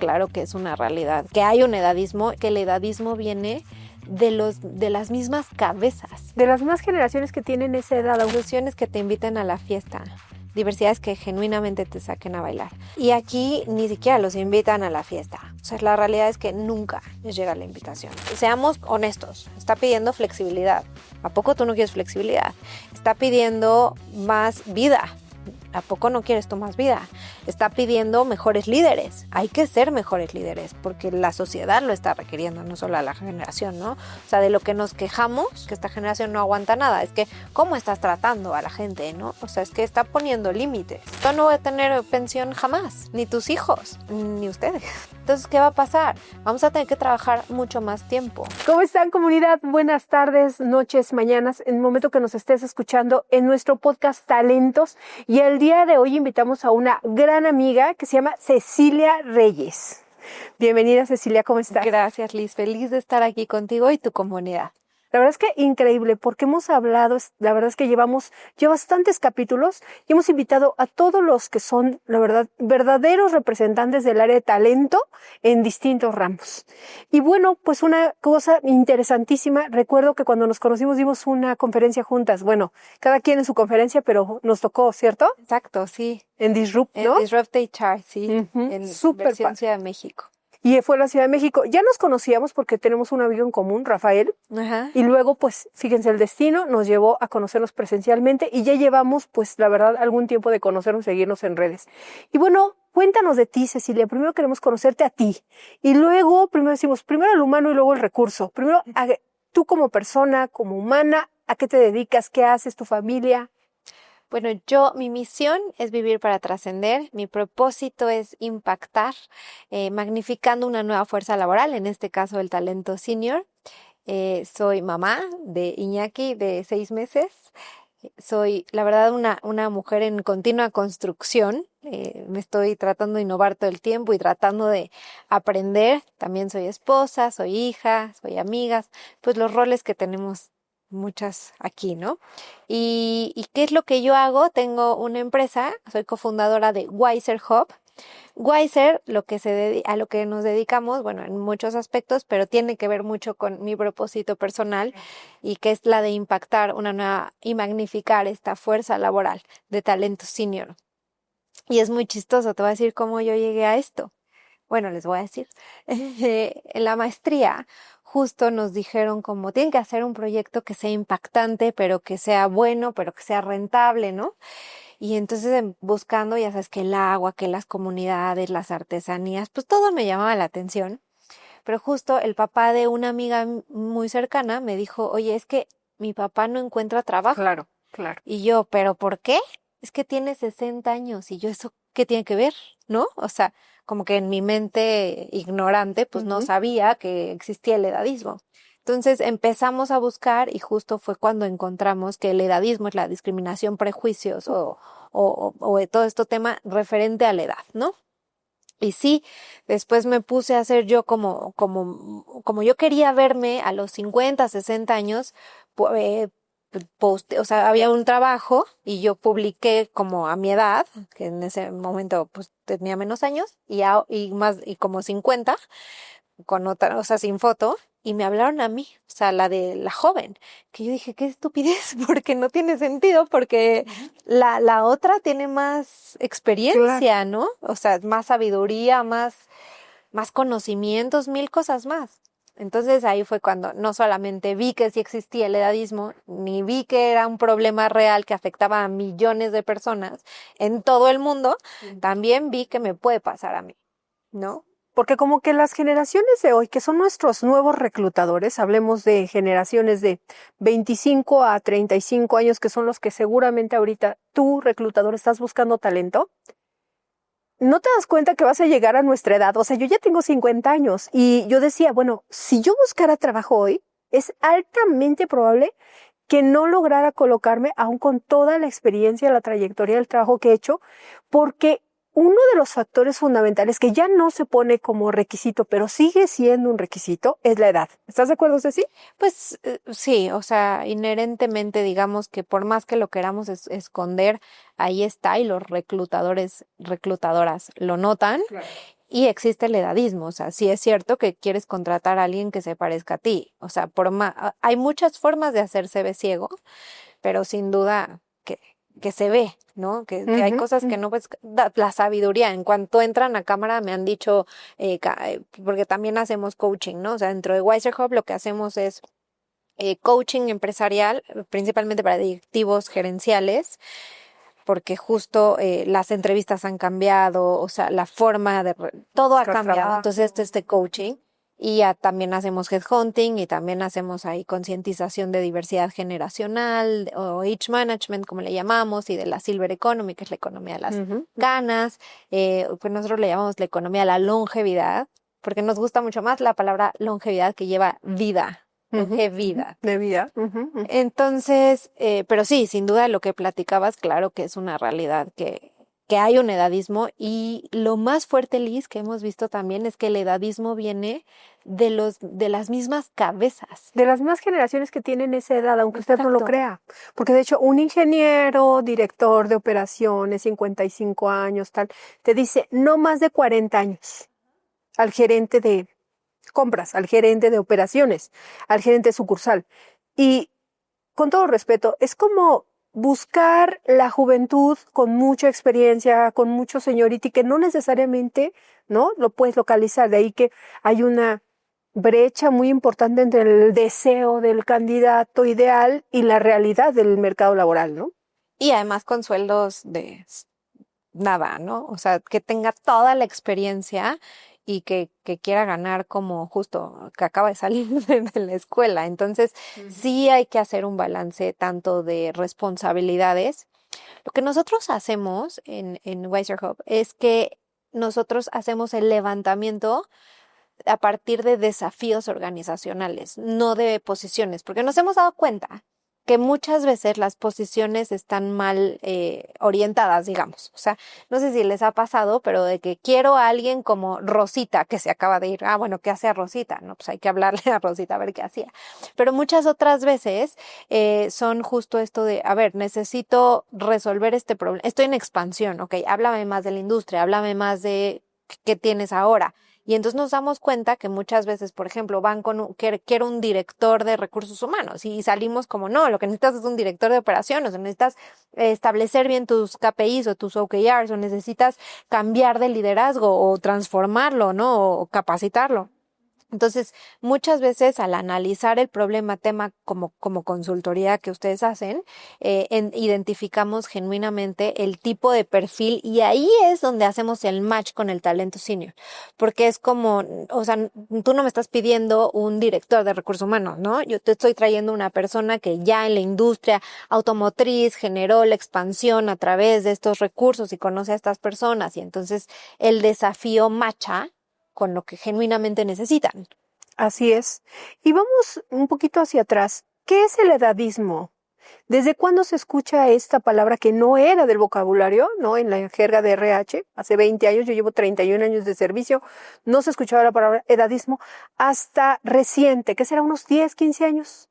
claro que es una realidad, que hay un edadismo, que el edadismo viene de las mismas cabezas. De las mismas generaciones que tienen esa edad. Instituciones que te inviten a la fiesta. Diversidades que genuinamente te saquen a bailar. Y aquí ni siquiera los invitan a la fiesta. O sea, la realidad es que nunca les llega la invitación. Seamos honestos, está pidiendo flexibilidad. ¿A poco tú no quieres flexibilidad? Está pidiendo más vida. ¿A poco no quieres tú más vida? Está pidiendo mejores líderes. Hay que ser mejores líderes porque la sociedad lo está requiriendo, no solo la generación, ¿no? O sea, de lo que nos quejamos, que esta generación no aguanta nada, es que ¿cómo estás tratando a la gente, no? O sea, es que está poniendo límites. Yo no voy a tener pensión jamás, ni tus hijos, ni ustedes. Entonces, ¿qué va a pasar? Vamos a tener que trabajar mucho más tiempo. ¿Cómo están, comunidad? Buenas tardes, noches, mañanas, en el momento que nos estés escuchando en nuestro podcast Talentos. Y el día de hoy invitamos a una gran amiga que se llama Cecilia Reyes. Bienvenida, Cecilia, ¿cómo estás? Gracias, Liz. Feliz de estar aquí contigo y tu comunidad. La verdad es que increíble, porque hemos hablado, la verdad es que lleva bastantes capítulos y hemos invitado a todos los que son, la verdad, verdaderos representantes del área de talento en distintos ramos. Y bueno, pues una cosa interesantísima, recuerdo que cuando nos conocimos dimos una conferencia juntas, bueno, cada quien en su conferencia, pero nos tocó, ¿cierto? Exacto, sí. En Disrupt, ¿no? En Disrupt HR, sí, en Súper versión Ciudad de México. Y fue en la Ciudad de México. Ya nos conocíamos porque tenemos un amigo en común, Rafael. Ajá. Y luego, pues, fíjense, el destino nos llevó a conocernos presencialmente y ya llevamos, pues, la verdad, algún tiempo de conocernos, seguirnos en redes. Y bueno, cuéntanos de ti, Cecilia. Primero queremos conocerte a ti. Y luego, primero el humano y luego el recurso. Primero, tú como persona, como humana, ¿a qué te dedicas? ¿Qué haces? ¿Tu familia? Bueno, mi misión es vivir para trascender, mi propósito es impactar, magnificando una nueva fuerza laboral, en este caso el talento senior. Soy mamá de Iñaki de 6 meses, soy la verdad una mujer en continua construcción, me estoy tratando de innovar todo el tiempo y tratando de aprender, también soy esposa, soy hija, soy amigas, pues los roles que tenemos muchas aquí, ¿no? ¿Y qué es lo que yo hago? Tengo una empresa, soy cofundadora de Wiser Hub. Wiser, a lo que nos dedicamos, bueno, en muchos aspectos, pero tiene que ver mucho con mi propósito personal y que es la de impactar y magnificar esta fuerza laboral de talento senior. Y es muy chistoso, te voy a decir cómo yo llegué a esto. Bueno, les voy a decir, en la maestría justo nos dijeron como tienen que hacer un proyecto que sea impactante, pero que sea bueno, pero que sea rentable, ¿no? Y entonces buscando, ya sabes, que el agua, que las comunidades, las artesanías, pues todo me llamaba la atención. Pero justo el papá de una amiga muy cercana me dijo, oye, es que mi papá no encuentra trabajo. Claro. Y yo, ¿pero por qué? Es que tiene 60 años y yo, ¿eso qué tiene que ver? ¿No? O sea, como que en mi mente ignorante, pues no sabía que existía el edadismo. Entonces empezamos a buscar y justo fue cuando encontramos que el edadismo es la discriminación, prejuicios o todo este tema referente a la edad, ¿no? Y sí, después me puse a hacer yo como yo quería verme a los 50, 60 años, o sea, había un trabajo y yo publiqué como a mi edad, que en ese momento pues tenía menos años y como 50 con otra, o sea, sin foto, y me hablaron a mí, o sea, la de la joven, que yo dije, qué estupidez, porque no tiene sentido, porque la otra tiene más experiencia, ¿no? O sea, más sabiduría, más conocimientos, 1000 cosas más. Entonces ahí fue cuando no solamente vi que sí existía el edadismo, ni vi que era un problema real que afectaba a millones de personas en todo el mundo, también vi que me puede pasar a mí, ¿no? Porque como que las generaciones de hoy, que son nuestros nuevos reclutadores, hablemos de generaciones de 25 a 35 años, que son los que seguramente ahorita tú, reclutador, estás buscando talento, no te das cuenta que vas a llegar a nuestra edad. O sea, yo ya tengo 50 años y yo decía, bueno, si yo buscara trabajo hoy, es altamente probable que no lograra colocarme, aún con toda la experiencia, la trayectoria del trabajo que he hecho, porque uno de los factores fundamentales que ya no se pone como requisito, pero sigue siendo un requisito, es la edad. ¿Estás de acuerdo, Ceci? Pues sí, o sea, inherentemente digamos que por más que lo queramos esconder, ahí está y los reclutadoras lo notan. Claro. Y existe el edadismo, o sea, sí es cierto que quieres contratar a alguien que se parezca a ti, o sea, hay muchas formas de hacerse ve ciego, pero sin duda que se ve, ¿no? Que hay cosas que no, pues, la sabiduría, en cuanto entran a cámara me han dicho, porque también hacemos coaching, ¿no? O sea, dentro de Wiser Hub lo que hacemos es coaching empresarial, principalmente para directivos gerenciales, porque justo las entrevistas han cambiado, o sea, la forma de... todo ha cambiado. Entonces, este coaching. Y ya también hacemos headhunting y también hacemos ahí concientización de diversidad generacional o age management, como le llamamos, y de la silver economy, que es la economía de las ganas. Pues nosotros le llamamos la economía de la longevidad, porque nos gusta mucho más la palabra longevidad que lleva vida. Longevidad. De vida. Entonces, pero sí, sin duda lo que platicabas, claro que es una realidad que hay un edadismo, y lo más fuerte, Liz, que hemos visto también es que el edadismo viene de las mismas cabezas. De las mismas generaciones que tienen esa edad, aunque usted no lo crea. Porque de hecho, un ingeniero, director de operaciones, 55 años, tal, te dice no más de 40 años. Al gerente de compras, al gerente de operaciones, al gerente sucursal. Y con todo respeto, es como buscar la juventud con mucha experiencia, con mucho seniority, que no necesariamente, ¿no?, lo puedes localizar. De ahí que hay una brecha muy importante entre el deseo del candidato ideal y la realidad del mercado laboral, ¿no? Y además con sueldos de nada, ¿no? O sea, que tenga toda la experiencia y que quiera ganar como justo que acaba de salir de la escuela. Entonces, sí hay que hacer un balance tanto de responsabilidades. Lo que nosotros hacemos en Wiser Hub es que nosotros hacemos el levantamiento a partir de desafíos organizacionales, no de posiciones, porque nos hemos dado cuenta que muchas veces las posiciones están mal orientadas, digamos. O sea, no sé si les ha pasado, pero de que quiero a alguien como Rosita, que se acaba de ir. Ah, bueno, ¿qué hace a Rosita? No, pues hay que hablarle a Rosita a ver qué hacía. Pero muchas otras veces son justo esto de, a ver, necesito resolver este problema. Estoy en expansión, ok, háblame más de la industria, háblame más de qué tienes ahora. Y entonces nos damos cuenta que muchas veces, por ejemplo, van con quiero un director de recursos humanos, y salimos como, no, lo que necesitas es un director de operaciones, o necesitas establecer bien tus KPIs o tus OKRs, o necesitas cambiar de liderazgo o transformarlo, ¿no? O capacitarlo. Entonces, muchas veces al analizar el problema, tema como consultoría que ustedes hacen, identificamos genuinamente el tipo de perfil, y ahí es donde hacemos el match con el talento senior, porque es como, o sea, tú no me estás pidiendo un director de recursos humanos, ¿no? Yo te estoy trayendo una persona que ya en la industria automotriz generó la expansión a través de estos recursos y conoce a estas personas, y entonces el desafío matcha con lo que genuinamente necesitan. Así es. Y vamos un poquito hacia atrás. ¿Qué es el edadismo? ¿Desde cuándo se escucha esta palabra que no era del vocabulario, no, en la jerga de RH? Hace 20 años, yo llevo 31 años de servicio, no se escuchaba la palabra edadismo hasta reciente, ¿qué será? Unos 10, 15 años.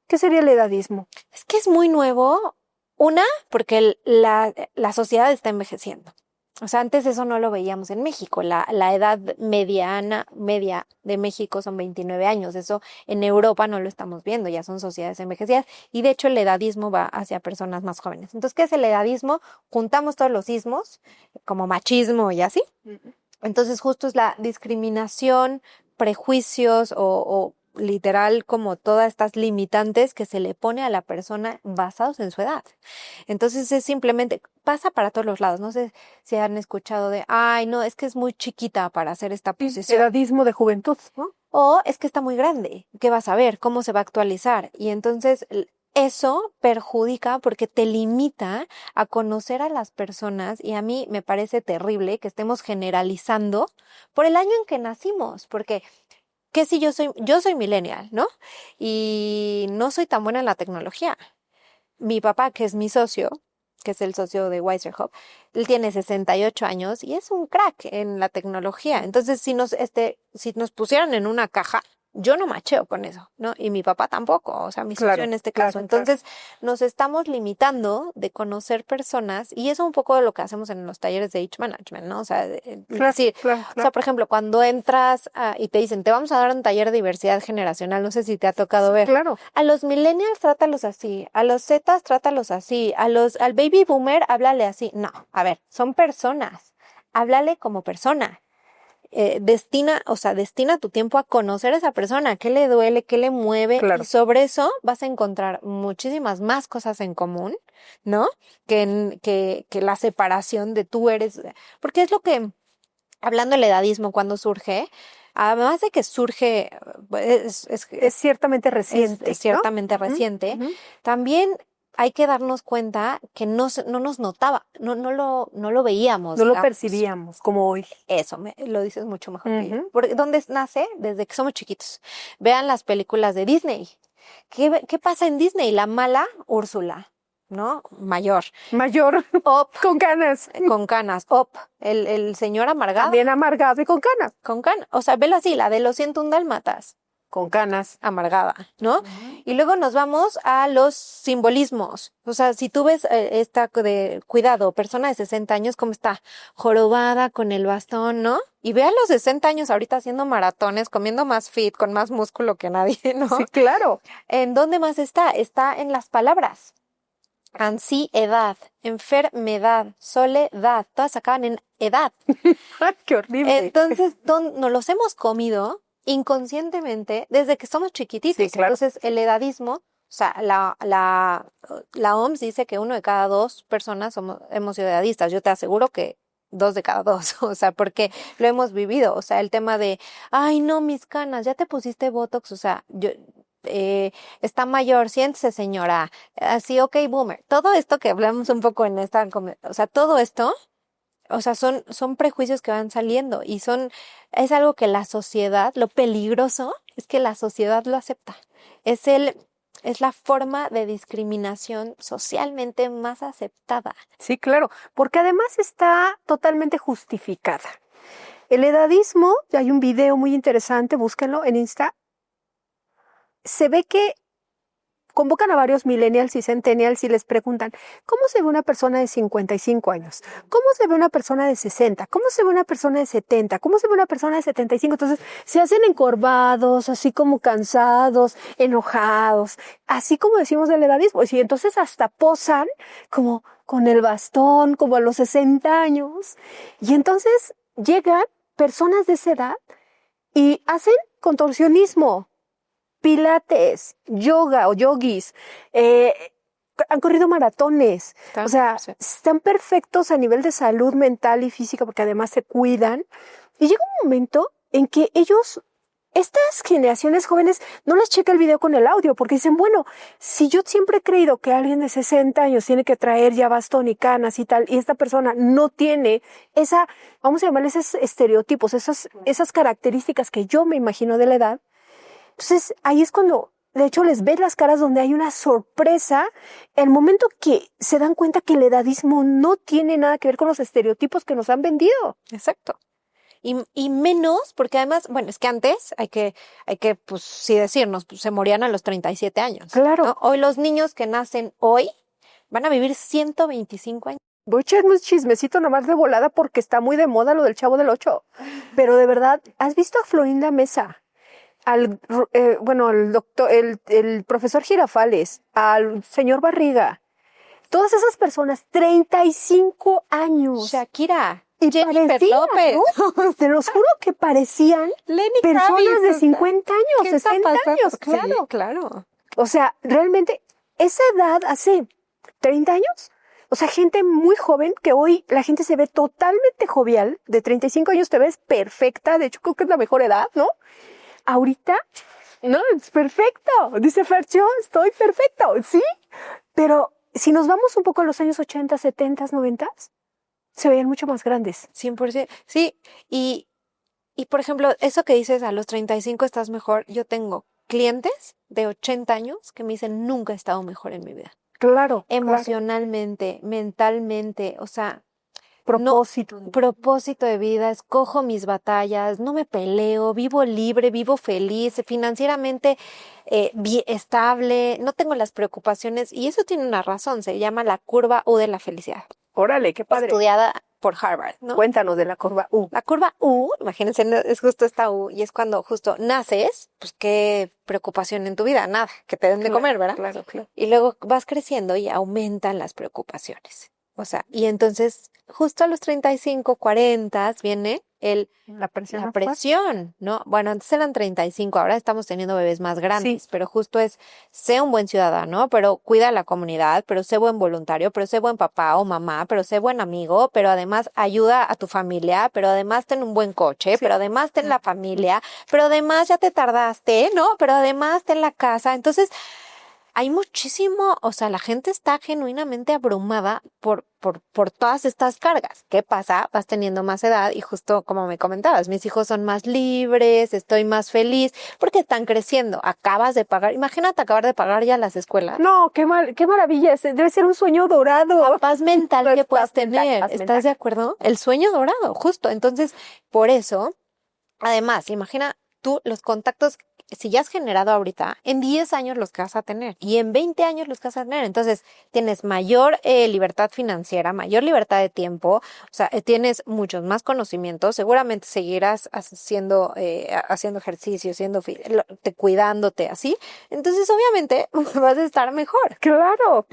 ¿Qué sería el edadismo? Es que es muy nuevo. Una, porque la sociedad está envejeciendo. O sea, antes eso no lo veíamos en México. La edad media de México son 29 años. Eso en Europa no lo estamos viendo, ya son sociedades envejecidas. Y de hecho el edadismo va hacia personas más jóvenes. Entonces, ¿qué es el edadismo? Juntamos todos los ismos, como machismo y así. Entonces, justo es la discriminación, prejuicios o literal como todas estas limitantes que se le pone a la persona basados en su edad. Entonces es simplemente, pasa para todos los lados. No sé si han escuchado de, ay, no, es que es muy chiquita para hacer esta posición. Edadismo de juventud, ¿no? O es que está muy grande. ¿Qué vas a ver? ¿Cómo se va a actualizar? Y entonces eso perjudica porque te limita a conocer a las personas, y a mí me parece terrible que estemos generalizando por el año en que nacimos, porque ¿qué si yo soy millennial, ¿no? Y no soy tan buena en la tecnología. Mi papá, que es mi socio, que es el socio de Wiser Hub, él tiene 68 años y es un crack en la tecnología. Entonces, si nos pusieran en una caja, yo no macheo con eso, ¿no? Y mi papá tampoco, o sea, mi socio Claro, en este claro, caso. claro. Entonces, nos estamos limitando de conocer personas y eso es un poco de lo que hacemos en los talleres de Age Management, ¿no? O sea, Claro, sí, claro, o sea, claro. por ejemplo, cuando entras y te dicen, te vamos a dar un taller de diversidad generacional, no sé si te ha tocado Sí, ver. claro. A los millennials trátalos así, a los Zetas trátalos así, al baby boomer háblale así. No, a ver, son personas. Háblale como persona. Destina tu tiempo a conocer a esa persona, qué le duele, qué le mueve, y Claro. sobre eso vas a encontrar muchísimas más cosas en común, ¿no? Que la separación de tú eres, porque es lo que, hablando del edadismo, cuando surge, además de que surge, Es ciertamente es reciente, ¿no? ciertamente Ujú, reciente, ujú. también hay que darnos cuenta que no nos notaba, no lo veíamos, No lo digamos. percibíamos como hoy. Eso, lo dices mucho mejor que yo. Ujú. Porque ¿dónde nace? Desde que somos chiquitos. Vean las películas de Disney. ¿Qué pasa en Disney? La mala Úrsula, ¿no? Mayor. Mayor, Up, con canas. con canas. Up, el señor amargado, También amargado y con canas. con canas. O sea, velo así, la de los 101 dálmatas, Con canas. amargada, ¿no? Ujú. Y luego nos vamos a los simbolismos. O sea, si tú ves esta de cuidado, persona de 60 años, ¿cómo está? Jorobada con el bastón, ¿no? Y ve a los 60 años ahorita haciendo maratones, comiendo más fit, con más músculo que nadie, ¿no? Sí, claro. ¿En dónde más está? Está en las palabras. Ansiedad, enfermedad, soledad, todas acaban en edad. Ay, qué horrible. Entonces, nos los hemos comido inconscientemente desde que somos chiquititos. Sí, claro. Entonces, el edadismo, o sea, la OMS dice que 1 de cada 2 personas hemos sido edadistas. Yo te aseguro que 2 de cada 2, o sea, porque lo hemos vivido. O sea, el tema de, ay, no, mis canas, ya te pusiste Botox, o sea, está mayor, siéntese, señora. Así, ok, boomer. Todo esto que hablamos un poco en o sea, todo esto. O sea, son prejuicios que van saliendo y es algo que la sociedad, lo peligroso es que la sociedad lo acepta. Es la forma de discriminación socialmente más aceptada. Sí, claro. Porque además está totalmente justificada. El edadismo, hay un video muy interesante, búsquenlo en Insta. Se ve que convocan a varios millennials y centennials y les preguntan, ¿cómo se ve una persona de 55 años? ¿Cómo se ve una persona de 60? ¿Cómo se ve una persona de 70? ¿Cómo se ve una persona de 75? Entonces se hacen encorvados, así como cansados, enojados, así como decimos del edadismo. Y entonces hasta posan como con el bastón, como a los 60 años. Y entonces llegan personas de esa edad y hacen contorsionismo, pilates, yoga o yogis, han corrido maratones, o sea, Sí. están perfectos a nivel de salud mental y física porque además se cuidan. Y llega un momento en que estas generaciones jóvenes, no les checa el video con el audio porque dicen, bueno, si yo siempre he creído que alguien de 60 años tiene que traer ya bastón y canas y tal, y esta persona no tiene vamos a llamarle esos estereotipos, esas características que yo me imagino de la edad. Entonces, ahí es cuando, de hecho, les ves las caras donde hay una sorpresa, el momento que se dan cuenta que el edadismo no tiene nada que ver con los estereotipos que nos han vendido. Exacto. Y menos, porque además, bueno, es que antes pues sí decirnos, pues se morían a los 37 años. Claro. ¿No? Hoy los niños que nacen hoy van a vivir 125 años. Voy a echarme un chismecito nomás de volada porque está muy de moda lo del Chavo del Ocho. Pero de verdad, ¿has visto a Florinda Mesa? Al doctor, el profesor Girafales, al señor Barriga, todas esas personas, 35 años. Shakira, Y Jennifer parecían, López, ¿no? Te los juro que parecían Lenny personas Kravitz, de o sea, 50 años, ¿qué está 60 pasando? años, Sí, claro. claro. O sea, realmente, esa edad hace 30 años, o sea, gente muy joven que hoy la gente se ve totalmente jovial, de 35 años te ves perfecta, de hecho creo que es la mejor edad, ¿no? Ahorita, no, es perfecto, dice Fercho, estoy perfecto, ¿sí? Pero si nos vamos un poco a los años 80, 70, 90, se veían mucho más grandes. 100%. Sí, y por ejemplo, eso que dices, a los 35 estás mejor, yo tengo clientes de 80 años que me dicen, nunca he estado mejor en mi vida. Claro, Emocionalmente, mentalmente, o sea, propósito de vida, escojo mis batallas, no me peleo, vivo libre, vivo feliz, financieramente estable, no tengo las preocupaciones y eso tiene una razón, se llama la curva U de la felicidad. Órale, qué padre. Estudiada por Harvard, ¿no? Cuéntanos de la curva U. La curva U, imagínense, es justo esta U y es cuando justo naces, pues qué preocupación en tu vida, nada, que te den de comer, ¿verdad? Claro. Y luego vas creciendo y aumentan las preocupaciones. O sea, y entonces justo a los 35, 40 viene la presión, ¿no? Bueno, antes eran 35, ahora estamos teniendo bebés más grandes, pero justo es, sé un buen ciudadano, pero cuida a la comunidad, pero sé buen voluntario, pero sé buen papá o mamá, pero sé buen amigo, pero además ayuda a tu familia, pero además ten un buen coche, pero además ten la familia, pero además ya te tardaste, ¿no? Pero además ten la casa. Entonces, hay muchísimo, o sea, la gente está genuinamente abrumada por todas estas cargas. ¿Qué pasa? Vas teniendo más edad y justo como me comentabas, mis hijos son más libres, estoy más feliz porque están creciendo. Acabas de pagar, imagínate acabar de pagar ya las escuelas. No, qué maravilla, debe ser un sueño dorado. La paz mental que puedes tener, ¿estás de acuerdo? El sueño dorado, justo. Entonces, por eso, además, imagina tú los contactos, si ya has generado ahorita, en 10 años los que vas a tener y en 20 años los que vas a tener. Entonces, tienes mayor libertad financiera, mayor libertad de tiempo, o sea, tienes muchos más conocimientos, seguramente seguirás haciendo ejercicio, cuidándote así. Entonces, obviamente, vas a estar mejor. Claro.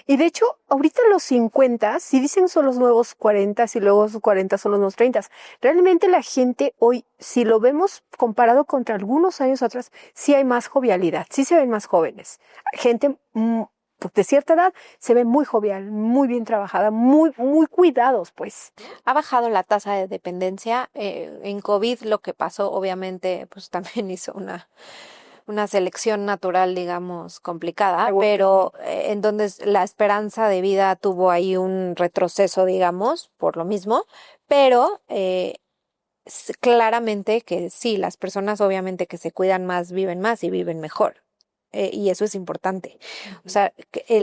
Y de hecho, ahorita los 50, si dicen son los nuevos 40 y luego los 40 son los nuevos 30, realmente la gente hoy, si lo vemos comparado contra algunos años atrás, sí hay más jovialidad, sí se ven más jóvenes. Gente de cierta edad se ve muy jovial, muy bien trabajada, muy cuidados, pues. Ha bajado la tasa de dependencia. En COVID lo que pasó, obviamente, pues también hizo una selección natural, digamos, complicada, pero en donde la esperanza de vida tuvo ahí un retroceso, digamos, por lo mismo, pero claramente que sí, las personas obviamente que se cuidan más viven más y viven mejor. Y eso es importante. O sea,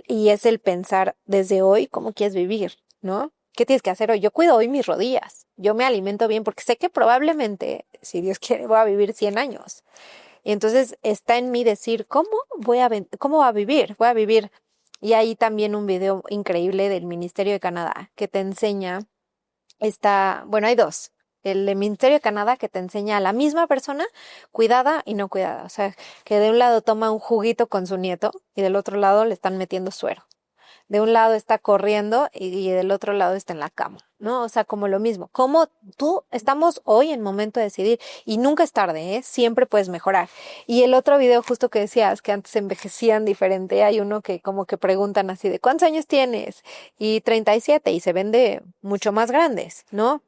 y es el pensar desde hoy cómo quieres vivir, ¿no? ¿Qué tienes que hacer hoy? Yo cuido hoy mis rodillas, yo me alimento bien porque sé que probablemente, si Dios quiere, voy a vivir 100 años. Y entonces está en mí decir, ¿cómo va a vivir? Voy a vivir. Y hay también un video increíble del Ministerio de Canadá que te enseña, bueno, hay dos. El del Ministerio de Canadá que te enseña a la misma persona cuidada y no cuidada. O sea, que de un lado toma un juguito con su nieto y del otro lado le están metiendo suero. De un lado está corriendo y del otro lado está en la cama, ¿no? O sea, como lo mismo. Como estamos hoy en momento de decidir y nunca es tarde, ¿eh? Siempre puedes mejorar. Y el otro video justo que decías, que antes envejecían diferente, hay uno que como que preguntan así de ¿cuántos años tienes? Y 37 y se ven de mucho más grandes, ¿no?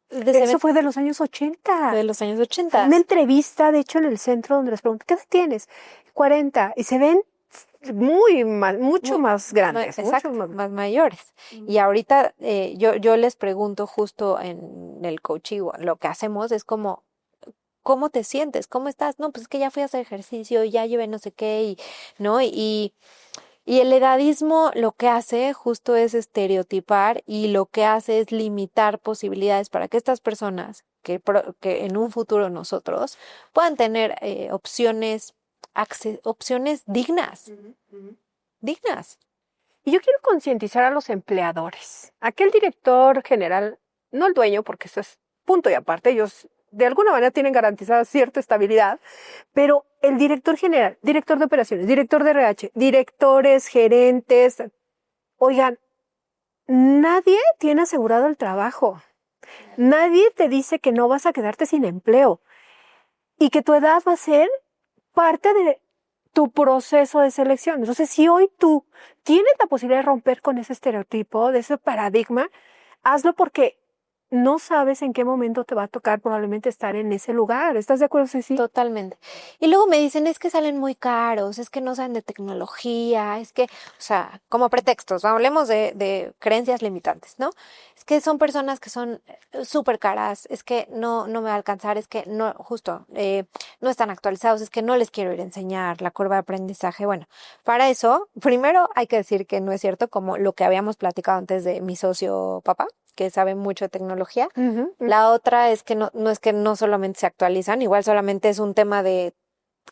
Eso fue de los años 80. De los años 80. Una entrevista, de hecho, en el centro donde les preguntan, ¿qué edad tienes? 40. Y se ven mucho más grandes. Exacto, más mayores. Y ahorita yo les pregunto justo en el coaching, lo que hacemos es como, ¿cómo te sientes? ¿Cómo estás? No, pues es que ya fui a hacer ejercicio, ya llevé no sé qué, ¿no? Y el edadismo lo que hace justo es estereotipar y lo que hace es limitar posibilidades para que estas personas que en un futuro nosotros puedan tener opciones dignas. Dignas. Y yo quiero concientizar a los empleadores. Aquel director general, no el dueño, porque eso es punto y aparte, ellos de alguna manera tienen garantizada cierta estabilidad, pero el director general, director de operaciones, director de RH, directores, gerentes, oigan, nadie tiene asegurado el trabajo. Nadie te dice que no vas a quedarte sin empleo y que tu edad va a ser parte de tu proceso de selección. Entonces, si hoy tú tienes la posibilidad de romper con ese estereotipo, de ese paradigma, hazlo porque no sabes en qué momento te va a tocar probablemente estar en ese lugar. ¿Estás de acuerdo, Ceci? Totalmente. Y luego me dicen, es que salen muy caros, es que no saben de tecnología, es que, o sea, como pretextos, hablemos de creencias limitantes, ¿no? Es que son personas que son súper caras, es que no me va a alcanzar, es que no, justo, no están actualizados, es que no les quiero ir a enseñar la curva de aprendizaje. Bueno, para eso, primero hay que decir que no es cierto, como lo que habíamos platicado antes de mi socio papá, que sabe mucho de tecnología. La otra es que no es que no solamente se actualizan, igual solamente es un tema de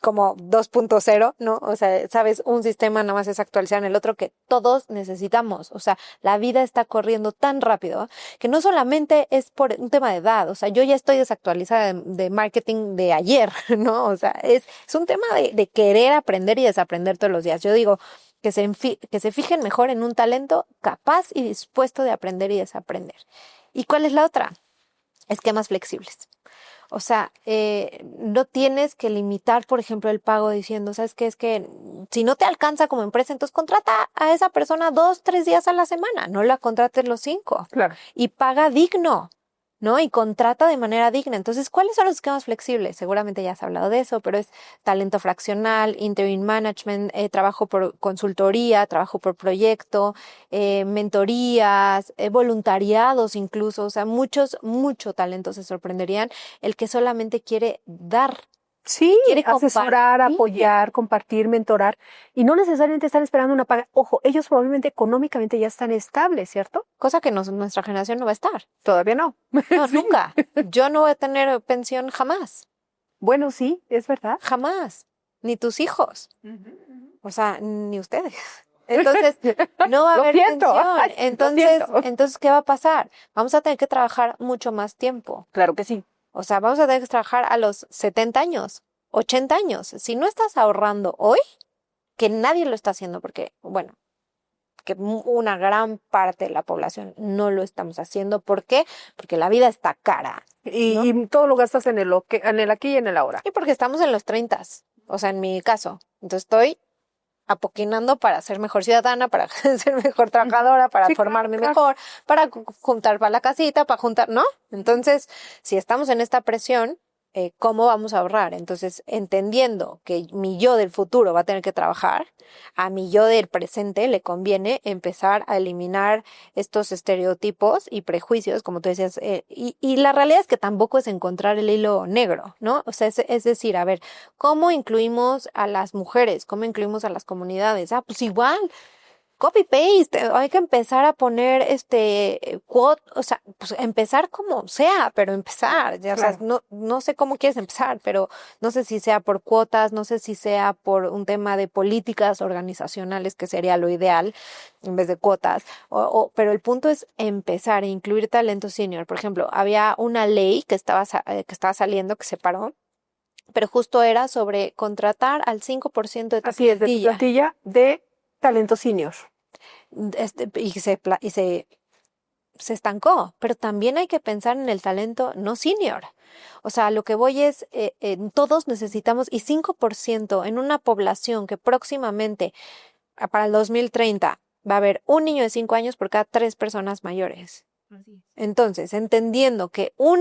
como 2.0, ¿no? O sea, sabes, un sistema nada más es actualizar en el otro que todos necesitamos. O sea, la vida está corriendo tan rápido que no solamente es por un tema de edad. O sea, yo ya estoy desactualizada de marketing de ayer, ¿no? O sea, es un tema de querer aprender y desaprender todos los días. Yo digo, que se fijen mejor en un talento capaz y dispuesto de aprender y desaprender. ¿Y cuál es la otra? Esquemas flexibles. O sea, no tienes que limitar, por ejemplo, el pago diciendo, ¿sabes qué? Es que si no te alcanza como empresa, entonces contrata a esa persona 2, 3 días a la semana, no la contrates los 5. Claro. Y paga digno, ¿no? Y contrata de manera digna. Entonces, ¿cuáles son los esquemas flexibles? Seguramente ya has hablado de eso, pero es talento fraccional, interim management, trabajo por consultoría, trabajo por proyecto, mentorías, voluntariados incluso. O sea, mucho talento se sorprenderían. El que solamente quiere dar, Sí, quiere asesorar, compartir. apoyar, compartir, mentorar, y no necesariamente están esperando una paga. Ojo, ellos probablemente económicamente ya están estables, ¿cierto? Cosa que nuestra generación no va a estar. Todavía no. No, Sí. nunca. Yo no voy a tener pensión jamás. Bueno, sí, es verdad. Jamás. Ni tus hijos. O sea, ni ustedes. Entonces, no va a Lo haber siento. pensión. Ay, lo Entonces, siento. ¿qué va a pasar? Vamos a tener que trabajar mucho más tiempo. Claro que sí. O sea, vamos a tener que trabajar a los 70 años, 80 años. Si no estás ahorrando hoy, que nadie lo está haciendo, porque, bueno, que una gran parte de la población no lo estamos haciendo. ¿Por qué? Porque la vida está cara. ¿no? Y todo lo gastas en en el aquí y en el ahora. Y porque estamos en los 30, o sea, en mi caso. Entonces estoy apoquinando para ser mejor ciudadana, para ser mejor trabajadora, para Sí, formarme claro. mejor, para juntar para la casita, para juntar, ¿no? Entonces, si estamos en esta presión, ¿cómo vamos a ahorrar? Entonces, entendiendo que mi yo del futuro va a tener que trabajar, a mi yo del presente le conviene empezar a eliminar estos estereotipos y prejuicios, como tú decías, y la realidad es que tampoco es encontrar el hilo negro, ¿no? O sea, es decir, a ver, ¿cómo incluimos a las mujeres? ¿Cómo incluimos a las comunidades? Ah, pues igual, copy-paste, hay que empezar a poner quote, o sea, pues empezar como sea, pero empezar, ya, Claro. o sea, no sé cómo quieres empezar, pero no sé si sea por cuotas, no sé si sea por un tema de políticas organizacionales, que sería lo ideal, en vez de cuotas, pero el punto es empezar a incluir talento senior. Por ejemplo, había una ley que estaba saliendo, que se paró, pero justo era sobre contratar al 5% de tu Así es, de tu plantilla. plantilla de talento senior. Y se estancó, pero también hay que pensar en el talento no senior. O sea, lo que voy es, todos necesitamos, y 5% en una población que próximamente, para el 2030, va a haber un niño de 5 años por cada 3 personas mayores. Entonces, entendiendo que un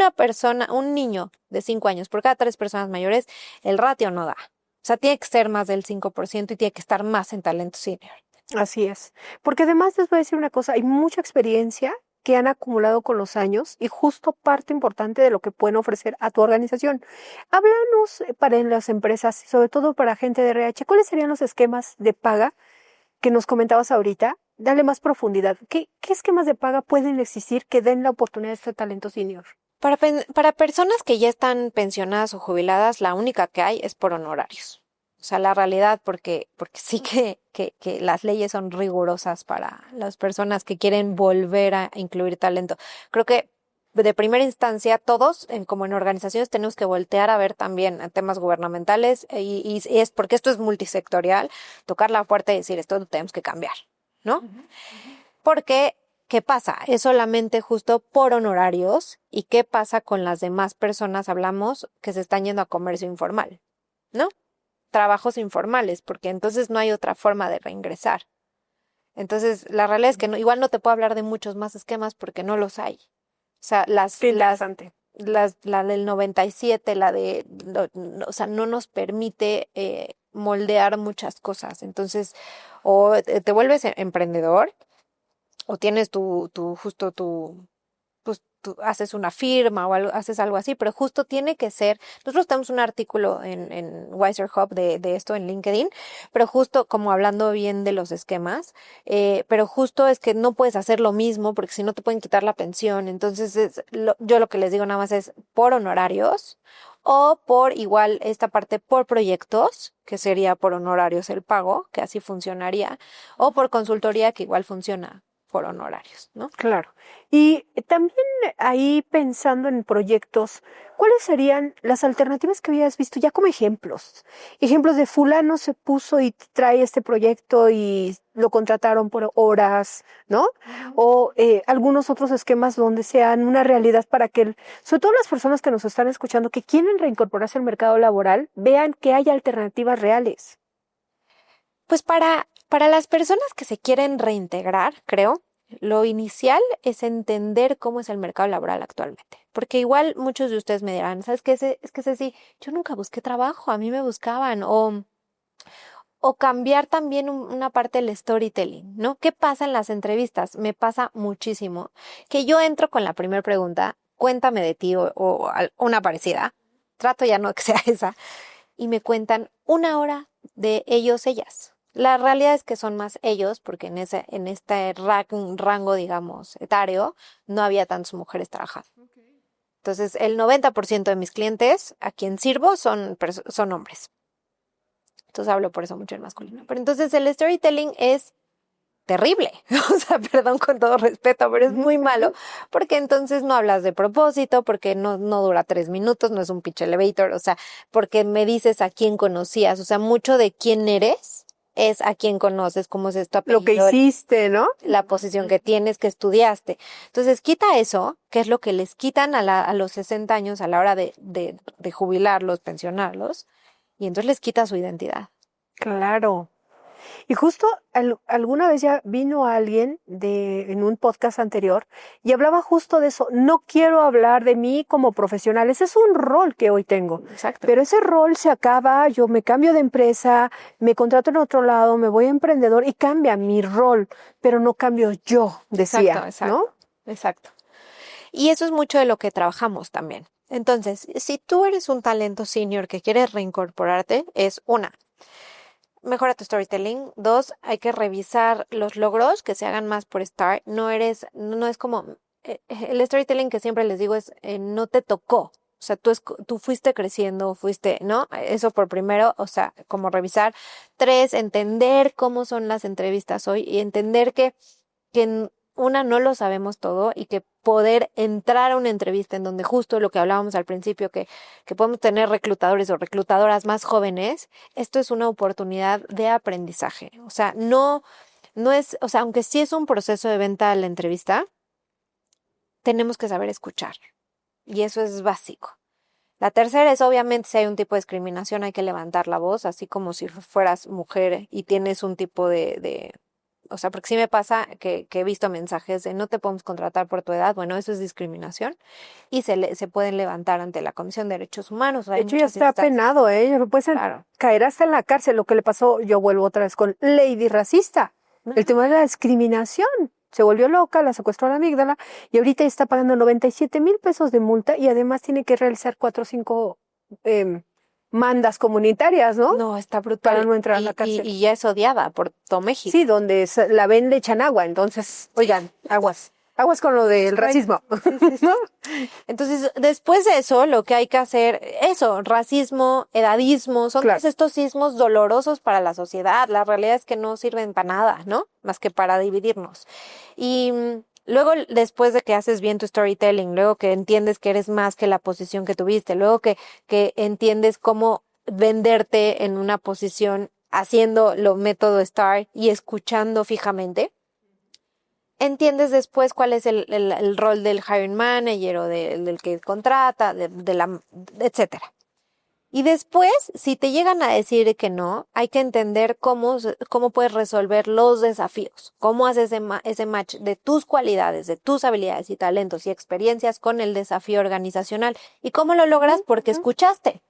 niño de 5 años por cada 3 personas mayores, el ratio no da. O sea, tiene que ser más del 5% y tiene que estar más en talento senior. Así es. Porque además les voy a decir una cosa, hay mucha experiencia que han acumulado con los años y justo parte importante de lo que pueden ofrecer a tu organización. Háblanos para las empresas, sobre todo para gente de RH, ¿cuáles serían los esquemas de paga que nos comentabas ahorita? Dale más profundidad. ¿Qué esquemas de paga pueden existir que den la oportunidad de este talento senior? Para personas que ya están pensionadas o jubiladas, la única que hay es por honorarios. O sea, la realidad, porque sí que las leyes son rigurosas para las personas que quieren volver a incluir talento. Creo que de primera instancia todos, como en organizaciones, tenemos que voltear a ver también a temas gubernamentales y es porque esto es multisectorial, tocar la puerta y decir, esto lo tenemos que cambiar, ¿no? Porque ¿qué pasa? Es solamente justo por honorarios. ¿Y qué pasa con las demás personas, hablamos, que se están yendo a comercio informal? ¿No? Trabajos informales, porque entonces no hay otra forma de reingresar. Entonces, la realidad es que igual no te puedo hablar de muchos más esquemas porque no los hay. sea, Qué interesante. la del 97, o sea, no nos permite moldear muchas cosas. Entonces, o te vuelves emprendedor, o tienes justo pues tú haces una firma o algo, haces algo así, pero justo tiene que ser, nosotros tenemos un artículo en Wiser Hub de esto en LinkedIn, pero justo como hablando bien de los esquemas, pero justo es que no puedes hacer lo mismo porque si no te pueden quitar la pensión, entonces yo lo que les digo nada más es por honorarios o por igual esta parte por proyectos, que sería por honorarios el pago, que así funcionaría, o por consultoría, que igual funciona por honorarios, ¿no? Claro. Y también ahí pensando en proyectos, ¿cuáles serían las alternativas que habías visto ya como ejemplos? Ejemplos de fulano se puso y trae este proyecto y lo contrataron por horas, ¿no? O algunos otros esquemas donde sean una realidad para que, sobre todo las personas que nos están escuchando, que quieren reincorporarse al mercado laboral, vean que hay alternativas reales. Pues para las personas que se quieren reintegrar, creo, lo inicial es entender cómo es el mercado laboral actualmente. Porque igual muchos de ustedes me dirán, ¿sabes qué? Es que Ceci, yo nunca busqué trabajo, a mí me buscaban. O cambiar también una parte del storytelling, ¿no? ¿Qué pasa en las entrevistas? Me pasa muchísimo que yo entro con la primera pregunta, cuéntame de ti una parecida, trato ya no que sea esa, y me cuentan una hora de ellos, ellas. La realidad es que son más ellos, porque en este rango, digamos, etario, no había tantas mujeres trabajando. Entonces, el 90% de mis clientes a quien sirvo son hombres. Entonces hablo por eso mucho en masculino. Pero entonces el storytelling es terrible. O sea, perdón con todo respeto, pero es muy malo. Porque entonces no hablas de propósito, porque no dura 3 minutos, no es un pitch elevator. O sea, porque me dices a quién conocías. O sea, mucho de quién eres es a quién conoces, cómo es tu apellido, Lo que hiciste, ¿no? la posición que tienes, que estudiaste. Entonces, quita eso, que es lo que les quitan a los 60 años a la hora de jubilarlos, pensionarlos, y entonces les quita su identidad. Claro. Y justo alguna vez ya vino alguien en un podcast anterior y hablaba justo de eso. No quiero hablar de mí como profesional. Ese es un rol que hoy tengo. Exacto. Pero ese rol se acaba, yo me cambio de empresa, me contrato en otro lado, me voy a emprendedor y cambia mi rol, pero no cambio yo, decía, ¿no? Exacto. Y eso es mucho de lo que trabajamos también. Entonces, si tú eres un talento senior que quieres reincorporarte, es una, mejora tu storytelling. 2, hay que revisar los logros que se hagan más por estar. No es como el storytelling que siempre les digo es no te tocó. O sea, tú fuiste creciendo, ¿no? Eso por primero, o sea, como revisar. 3, entender cómo son las entrevistas hoy y entender que no lo sabemos todo y que poder entrar a una entrevista en donde justo lo que hablábamos al principio, que podemos tener reclutadores o reclutadoras más jóvenes, esto es una oportunidad de aprendizaje. O sea, no es, o sea, aunque sí es un proceso de venta a la entrevista, tenemos que saber escuchar. Y eso es básico. La tercera es, obviamente, si hay un tipo de discriminación, hay que levantar la voz, así como si fueras mujer y tienes un tipo o sea, porque sí me pasa que he visto mensajes de no te podemos contratar por tu edad. Bueno, eso es discriminación y se pueden levantar ante la Comisión de Derechos Humanos. De hecho, ya está penado, ¿eh? Puede caer hasta en la cárcel. Lo que le pasó, yo vuelvo otra vez con Lady Racista. El tema de la discriminación. Se volvió loca, la secuestró a la amígdala y ahorita está pagando 97,000 pesos de multa y además tiene que realizar 4 o 5 mandas comunitarias, ¿no? No, está brutal. Para no entrar a la cárcel. Y ya es odiada por todo México. Sí, donde la ven de Chanagua. Entonces, oigan, aguas con lo del racismo. ¿No? Entonces, después de eso, lo que hay que hacer, racismo, edadismo, son todos estos sismos dolorosos para la sociedad. La realidad es que no sirven para nada, ¿no? Más que para dividirnos. Y luego, después de que haces bien tu storytelling, luego que entiendes que eres más que la posición que tuviste, luego que entiendes cómo venderte en una posición haciendo lo método STAR y escuchando fijamente, entiendes después cuál es el rol del hiring manager o del que contrata, etcétera. Y después, si te llegan a decir que no, hay que entender cómo puedes resolver los desafíos, cómo haces ese match de tus cualidades, de tus habilidades y talentos y experiencias con el desafío organizacional. ¿Y cómo lo logras? Porque escuchaste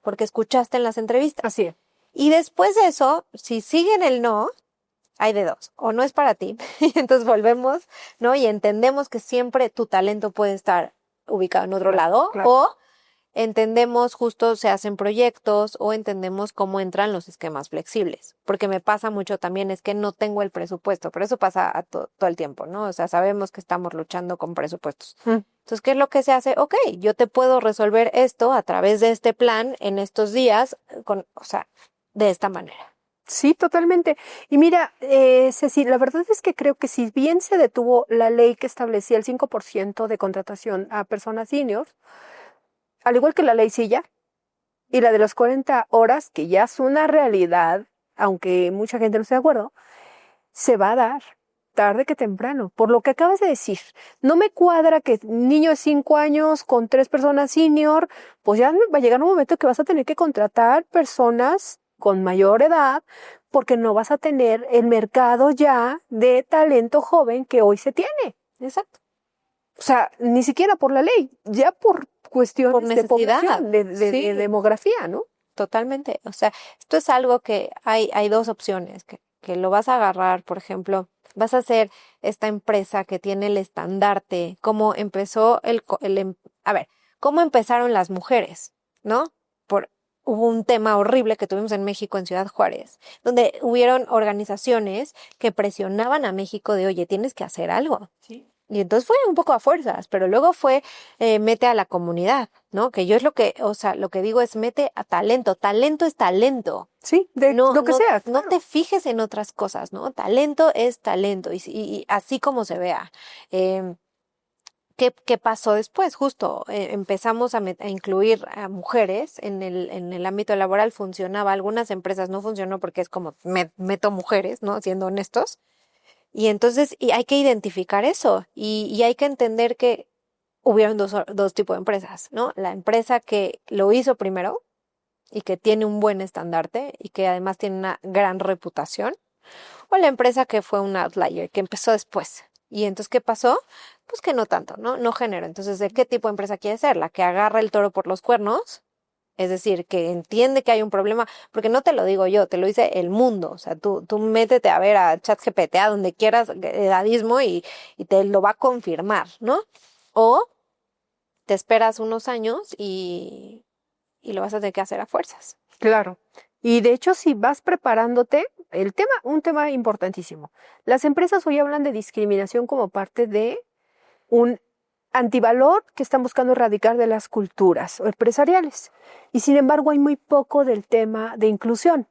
en las entrevistas. Así es. Y después de eso, si siguen el no, hay de dos, o no es para ti, y entonces volvemos, ¿no? Y entendemos que siempre tu talento puede estar ubicado en otro lado, claro. o entendemos justo se hacen proyectos o entendemos cómo entran los esquemas flexibles, porque me pasa mucho también es que no tengo el presupuesto, pero eso pasa todo el tiempo, ¿no? O sea, sabemos que estamos luchando con presupuestos. Entonces, ¿qué es lo que se hace? Ok, yo te puedo resolver esto a través de este plan en estos días, o sea, de esta manera. Sí, totalmente. Y mira, Ceci, la verdad es que creo que si bien se detuvo la ley que establecía el 5% de contratación a personas seniors, al igual que la ley Silla y la de las 40 horas, que ya es una realidad, aunque mucha gente no esté de acuerdo, se va a dar tarde que temprano. Por lo que acabas de decir, no me cuadra que un niño de 5 años con 3 personas senior, pues ya va a llegar un momento que vas a tener que contratar personas con mayor edad, porque no vas a tener el mercado ya de talento joven que hoy se tiene. Exacto. O sea, ni siquiera por la ley, ya por cuestiones Por necesidad, de población, de sí. demografía, ¿no? Totalmente. O sea, esto es algo que hay dos opciones, que lo vas a agarrar, por ejemplo, vas a hacer esta empresa que tiene el estandarte, cómo empezó a ver, cómo empezaron las mujeres, ¿no? Hubo un tema horrible que tuvimos en México, en Ciudad Juárez, donde hubieron organizaciones que presionaban a México de, oye, tienes que hacer algo. Sí. Y entonces fue un poco a fuerzas, pero luego fue mete a la comunidad, ¿no? Que yo es lo que digo es mete a talento. Talento es talento. Sí, de No, lo que sea. no te fijes en otras cosas, ¿no? Talento es talento y así como se vea. ¿Qué pasó después? Justo empezamos a incluir a mujeres en el ámbito laboral. Funcionaba, algunas empresas no funcionó porque es como meto mujeres, ¿no? Siendo honestos. Y entonces hay que identificar eso y hay que entender que hubieron dos tipos de empresas, ¿no? La empresa que lo hizo primero y que tiene un buen estandarte y que además tiene una gran reputación, o la empresa que fue un outlier, que empezó después. Y entonces, ¿qué pasó? Pues que no tanto, ¿no? No generó. Entonces, ¿de qué tipo de empresa quiere ser? ¿La que agarra el toro por los cuernos? Es decir, que entiende que hay un problema, porque no te lo digo yo, te lo dice el mundo. O sea, tú métete a ver a ChatGPT, a donde quieras, edadismo, y te lo va a confirmar, ¿no? O te esperas unos años y lo vas a tener que hacer a fuerzas. Claro. Y de hecho, si vas preparándote, un tema importantísimo. Las empresas hoy hablan de discriminación como parte de un antivalor que están buscando erradicar de las culturas empresariales. Y sin embargo, hay muy poco del tema de inclusión.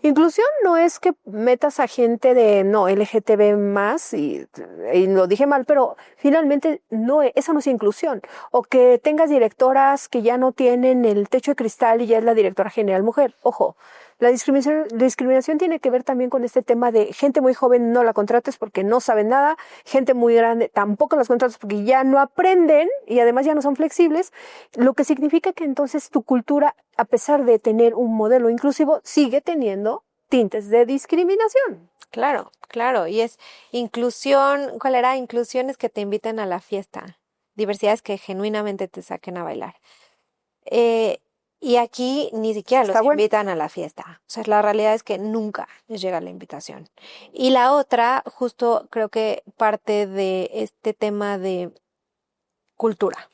Inclusión no es que metas a gente de no LGTB más y lo dije mal, pero finalmente no, esa no es inclusión. O que tengas directoras que ya no tienen el techo de cristal y ya es la directora general mujer. Ojo, la discriminación tiene que ver también con este tema de gente muy joven no la contrates porque no saben nada, gente muy grande tampoco las contrates porque ya no aprenden y además ya no son flexibles, lo que significa que entonces tu cultura, a pesar de tener un modelo inclusivo, sigue teniendo tintes de discriminación. Claro, claro. Y es inclusión, ¿cuál era? Inclusiones que te inviten a la fiesta. Diversidades que genuinamente te saquen a bailar. Y aquí ni siquiera los invitan a la fiesta. O sea, la realidad es que nunca les llega la invitación. Y la otra, justo creo que parte de este tema de cultura.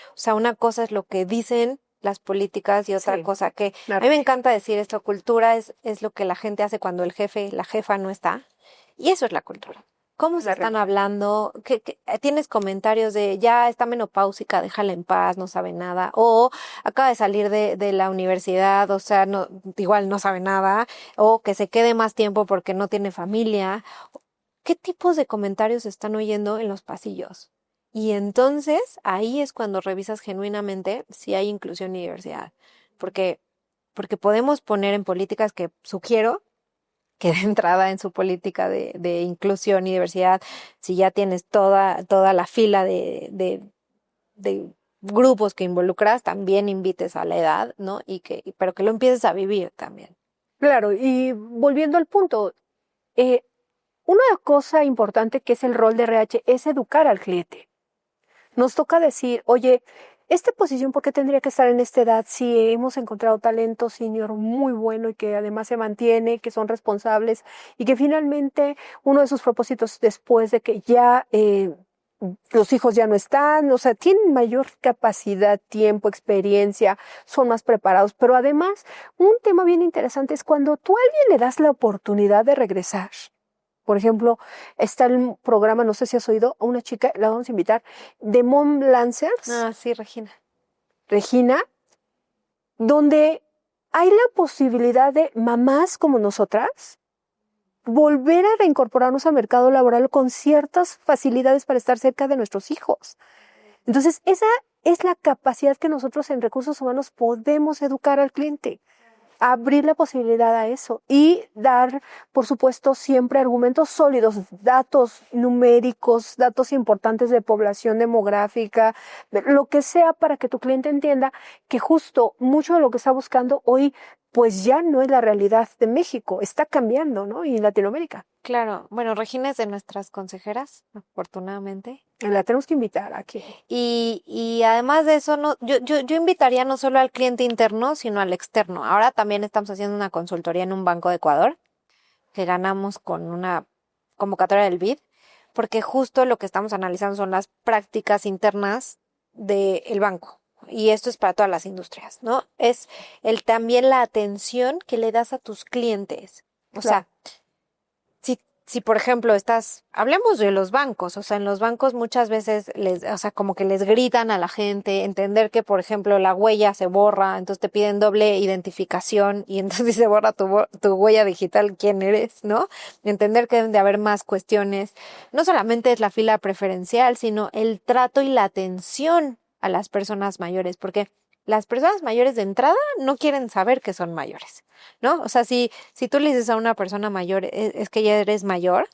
O sea, una cosa es lo que dicen las políticas y otra cosa que a mí me encanta decir esto, cultura es lo que la gente hace cuando el jefe, la jefa no está. Y eso es la cultura. ¿Cómo se están hablando? ¿Qué tienes comentarios de ya está menopáusica, déjala en paz, no sabe nada? O acaba de salir de la universidad, o sea, no, igual no sabe nada. O que se quede más tiempo porque no tiene familia. ¿Qué tipos de comentarios se están oyendo en los pasillos? Y entonces ahí es cuando revisas genuinamente si hay inclusión y diversidad. Porque podemos poner en políticas que sugiero que de entrada en su política de inclusión y diversidad, si ya tienes toda la fila de grupos que involucras, también invites a la edad, ¿no? Pero que lo empieces a vivir también. Claro, y volviendo al punto, una cosa importante que es el rol de RH es educar al cliente. Nos toca decir, oye, esta posición, ¿por qué tendría que estar en esta edad si hemos encontrado talento senior muy bueno y que además se mantiene, que son responsables y que finalmente uno de sus propósitos después de que ya los hijos ya no están, o sea, tienen mayor capacidad, tiempo, experiencia, son más preparados, pero además un tema bien interesante es cuando tú a alguien le das la oportunidad de regresar. Por ejemplo, está el programa, no sé si has oído, a una chica, la vamos a invitar, de Mom Lancers, Ah, sí, Regina. Regina, donde hay la posibilidad de mamás como nosotras volver a reincorporarnos al mercado laboral con ciertas facilidades para estar cerca de nuestros hijos. Entonces, esa es la capacidad que nosotros en recursos humanos podemos educar al cliente. Abrir la posibilidad a eso y dar, por supuesto, siempre argumentos sólidos, datos numéricos, datos importantes de población demográfica, lo que sea para que tu cliente entienda que justo mucho de lo que está buscando hoy pues ya no es la realidad de México, está cambiando, ¿no? Y Latinoamérica. Claro, bueno, Regina es de nuestras consejeras, afortunadamente. La tenemos que invitar aquí. Y además de eso, no, yo invitaría no solo al cliente interno, sino al externo. Ahora también estamos haciendo una consultoría en un banco de Ecuador, que ganamos con una convocatoria del BID, porque justo lo que estamos analizando son las prácticas internas del banco. Y esto es para todas las industrias, ¿no? Es también la atención que le das a tus clientes. O sea, si por ejemplo hablemos de los bancos, o sea, en los bancos muchas veces como que les gritan a la gente, entender que por ejemplo la huella se borra, entonces te piden doble identificación y entonces se borra tu huella digital, quién eres, ¿no? Entender que deben de haber más cuestiones, no solamente es la fila preferencial, sino el trato y la atención a las personas mayores, porque las personas mayores de entrada no quieren saber que son mayores, ¿no? O sea, si tú le dices a una persona mayor, es que ya eres mayor,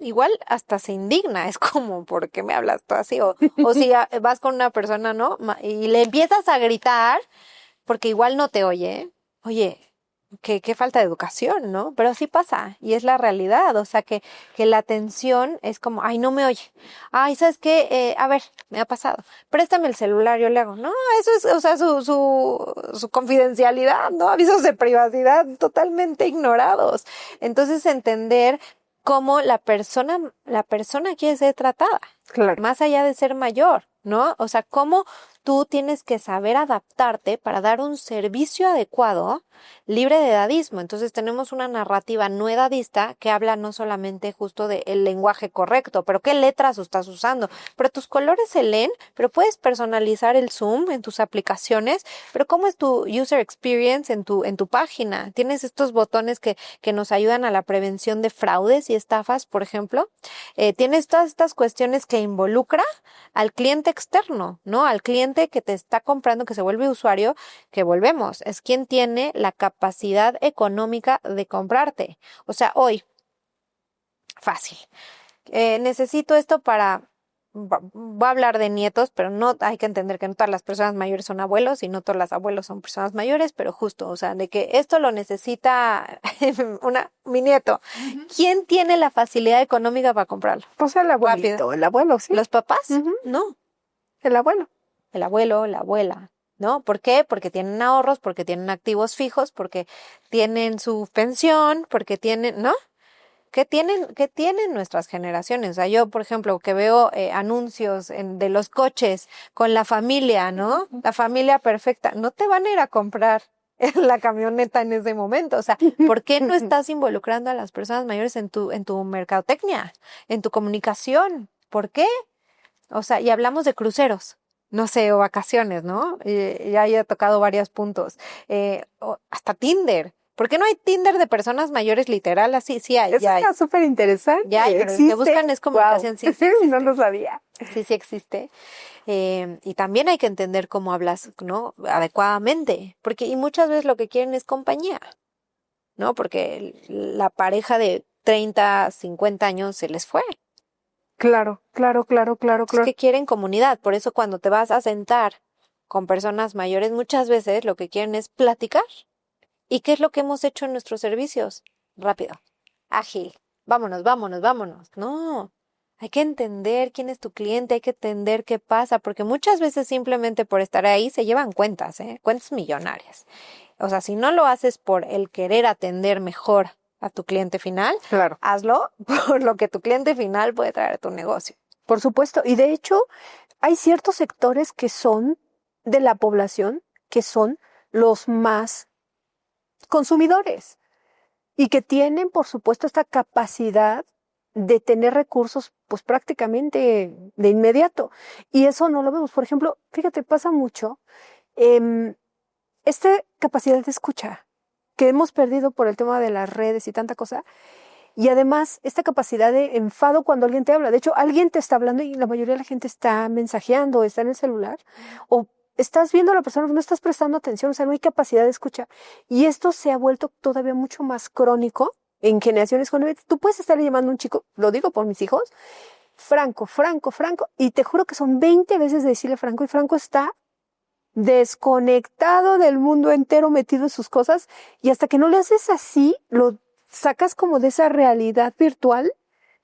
igual hasta se indigna, es como, ¿por qué me hablas tú así? O si vas con una persona, ¿no? Y le empiezas a gritar, porque igual no te oye, oye, qué falta de educación, ¿no? Pero sí pasa, y es la realidad, o sea, que la atención es como, ay, no me oye, ay, ¿sabes qué? A ver, me ha pasado, préstame el celular, yo le hago, no, eso es, o sea, su confidencialidad, ¿no? Avisos de privacidad totalmente ignorados. Entonces, entender cómo la persona quiere ser tratada, Claro. más allá de ser mayor, ¿no? O sea, cómo tú tienes que saber adaptarte para dar un servicio adecuado, libre de edadismo. Entonces tenemos una narrativa no edadista que habla no solamente justo del lenguaje correcto, pero qué letras estás usando, pero tus colores se leen, pero puedes personalizar el zoom en tus aplicaciones, pero cómo es tu user experience en tu página. Tienes estos botones que nos ayudan a la prevención de fraudes y estafas, por ejemplo. Tienes todas estas cuestiones que involucra al cliente externo, ¿no? Al cliente que te está comprando, que se vuelve usuario, que volvemos, es quien tiene la capacidad económica de comprarte. O sea, hoy, fácil. Necesito esto voy a hablar de nietos, pero no hay que entender que no todas las personas mayores son abuelos y no todos los abuelos son personas mayores, pero justo, o sea, de que esto lo necesita mi nieto. Uh-huh. ¿Quién tiene la facilidad económica para comprarlo? Pues el abuelito, rápido. El abuelo, sí. ¿Los papás? Uh-huh. No. El abuelo. El abuelo, la abuela, ¿no? ¿Por qué? Porque tienen ahorros, porque tienen activos fijos, porque tienen su pensión, porque tienen, ¿no? ¿Qué tienen nuestras generaciones? O sea, yo, por ejemplo, que veo anuncios de los coches con la familia, ¿no? La familia perfecta. No te van a ir a comprar la camioneta en ese momento. O sea, ¿por qué no estás involucrando a las personas mayores en tu mercadotecnia, en tu comunicación? ¿Por qué? O sea, y hablamos de cruceros. No sé, o vacaciones, ¿no? Ya he tocado varios puntos. Hasta Tinder. ¿Por qué no hay Tinder de personas mayores literal? Así, sí hay. Eso está súper interesante. Ya hay, pero lo que buscan es comunicación. Wow. Sí, no lo sabía. Sí existe. Y también hay que entender cómo hablas, ¿no? Adecuadamente. Y muchas veces lo que quieren es compañía, ¿no? Porque la pareja de 30, 50 años se les fue. Claro, claro, claro, claro, Es claro. que quieren comunidad, por eso cuando te vas a sentar con personas mayores, muchas veces lo que quieren es platicar. ¿Y qué es lo que hemos hecho en nuestros servicios? Rápido, ágil, vámonos, vámonos, vámonos. No, hay que entender quién es tu cliente, hay que entender qué pasa, porque muchas veces simplemente por estar ahí se llevan cuentas, cuentas millonarias. O sea, si no lo haces por el querer atender mejor a tu cliente final, Claro. hazlo por lo que tu cliente final puede traer a tu negocio. Por supuesto. Y de hecho, hay ciertos sectores que son de la población que son los más consumidores y que tienen, por supuesto, esta capacidad de tener recursos, pues prácticamente de inmediato. Y eso no lo vemos. Por ejemplo, fíjate, pasa mucho esta capacidad de escucha que hemos perdido por el tema de las redes y tanta cosa. Y además, esta capacidad de enfado cuando alguien te habla. De hecho, alguien te está hablando y la mayoría de la gente está mensajeando, está en el celular, o estás viendo a la persona, no estás prestando atención, o sea, no hay capacidad de escucha. Y esto se ha vuelto todavía mucho más crónico en generaciones jóvenes. Tú puedes estarle llamando a un chico, lo digo por mis hijos, Franco, Franco, Franco, y te juro que son 20 veces de decirle Franco, y Franco está desconectado del mundo entero, metido en sus cosas, y hasta que no le haces así, lo sacas como de esa realidad virtual,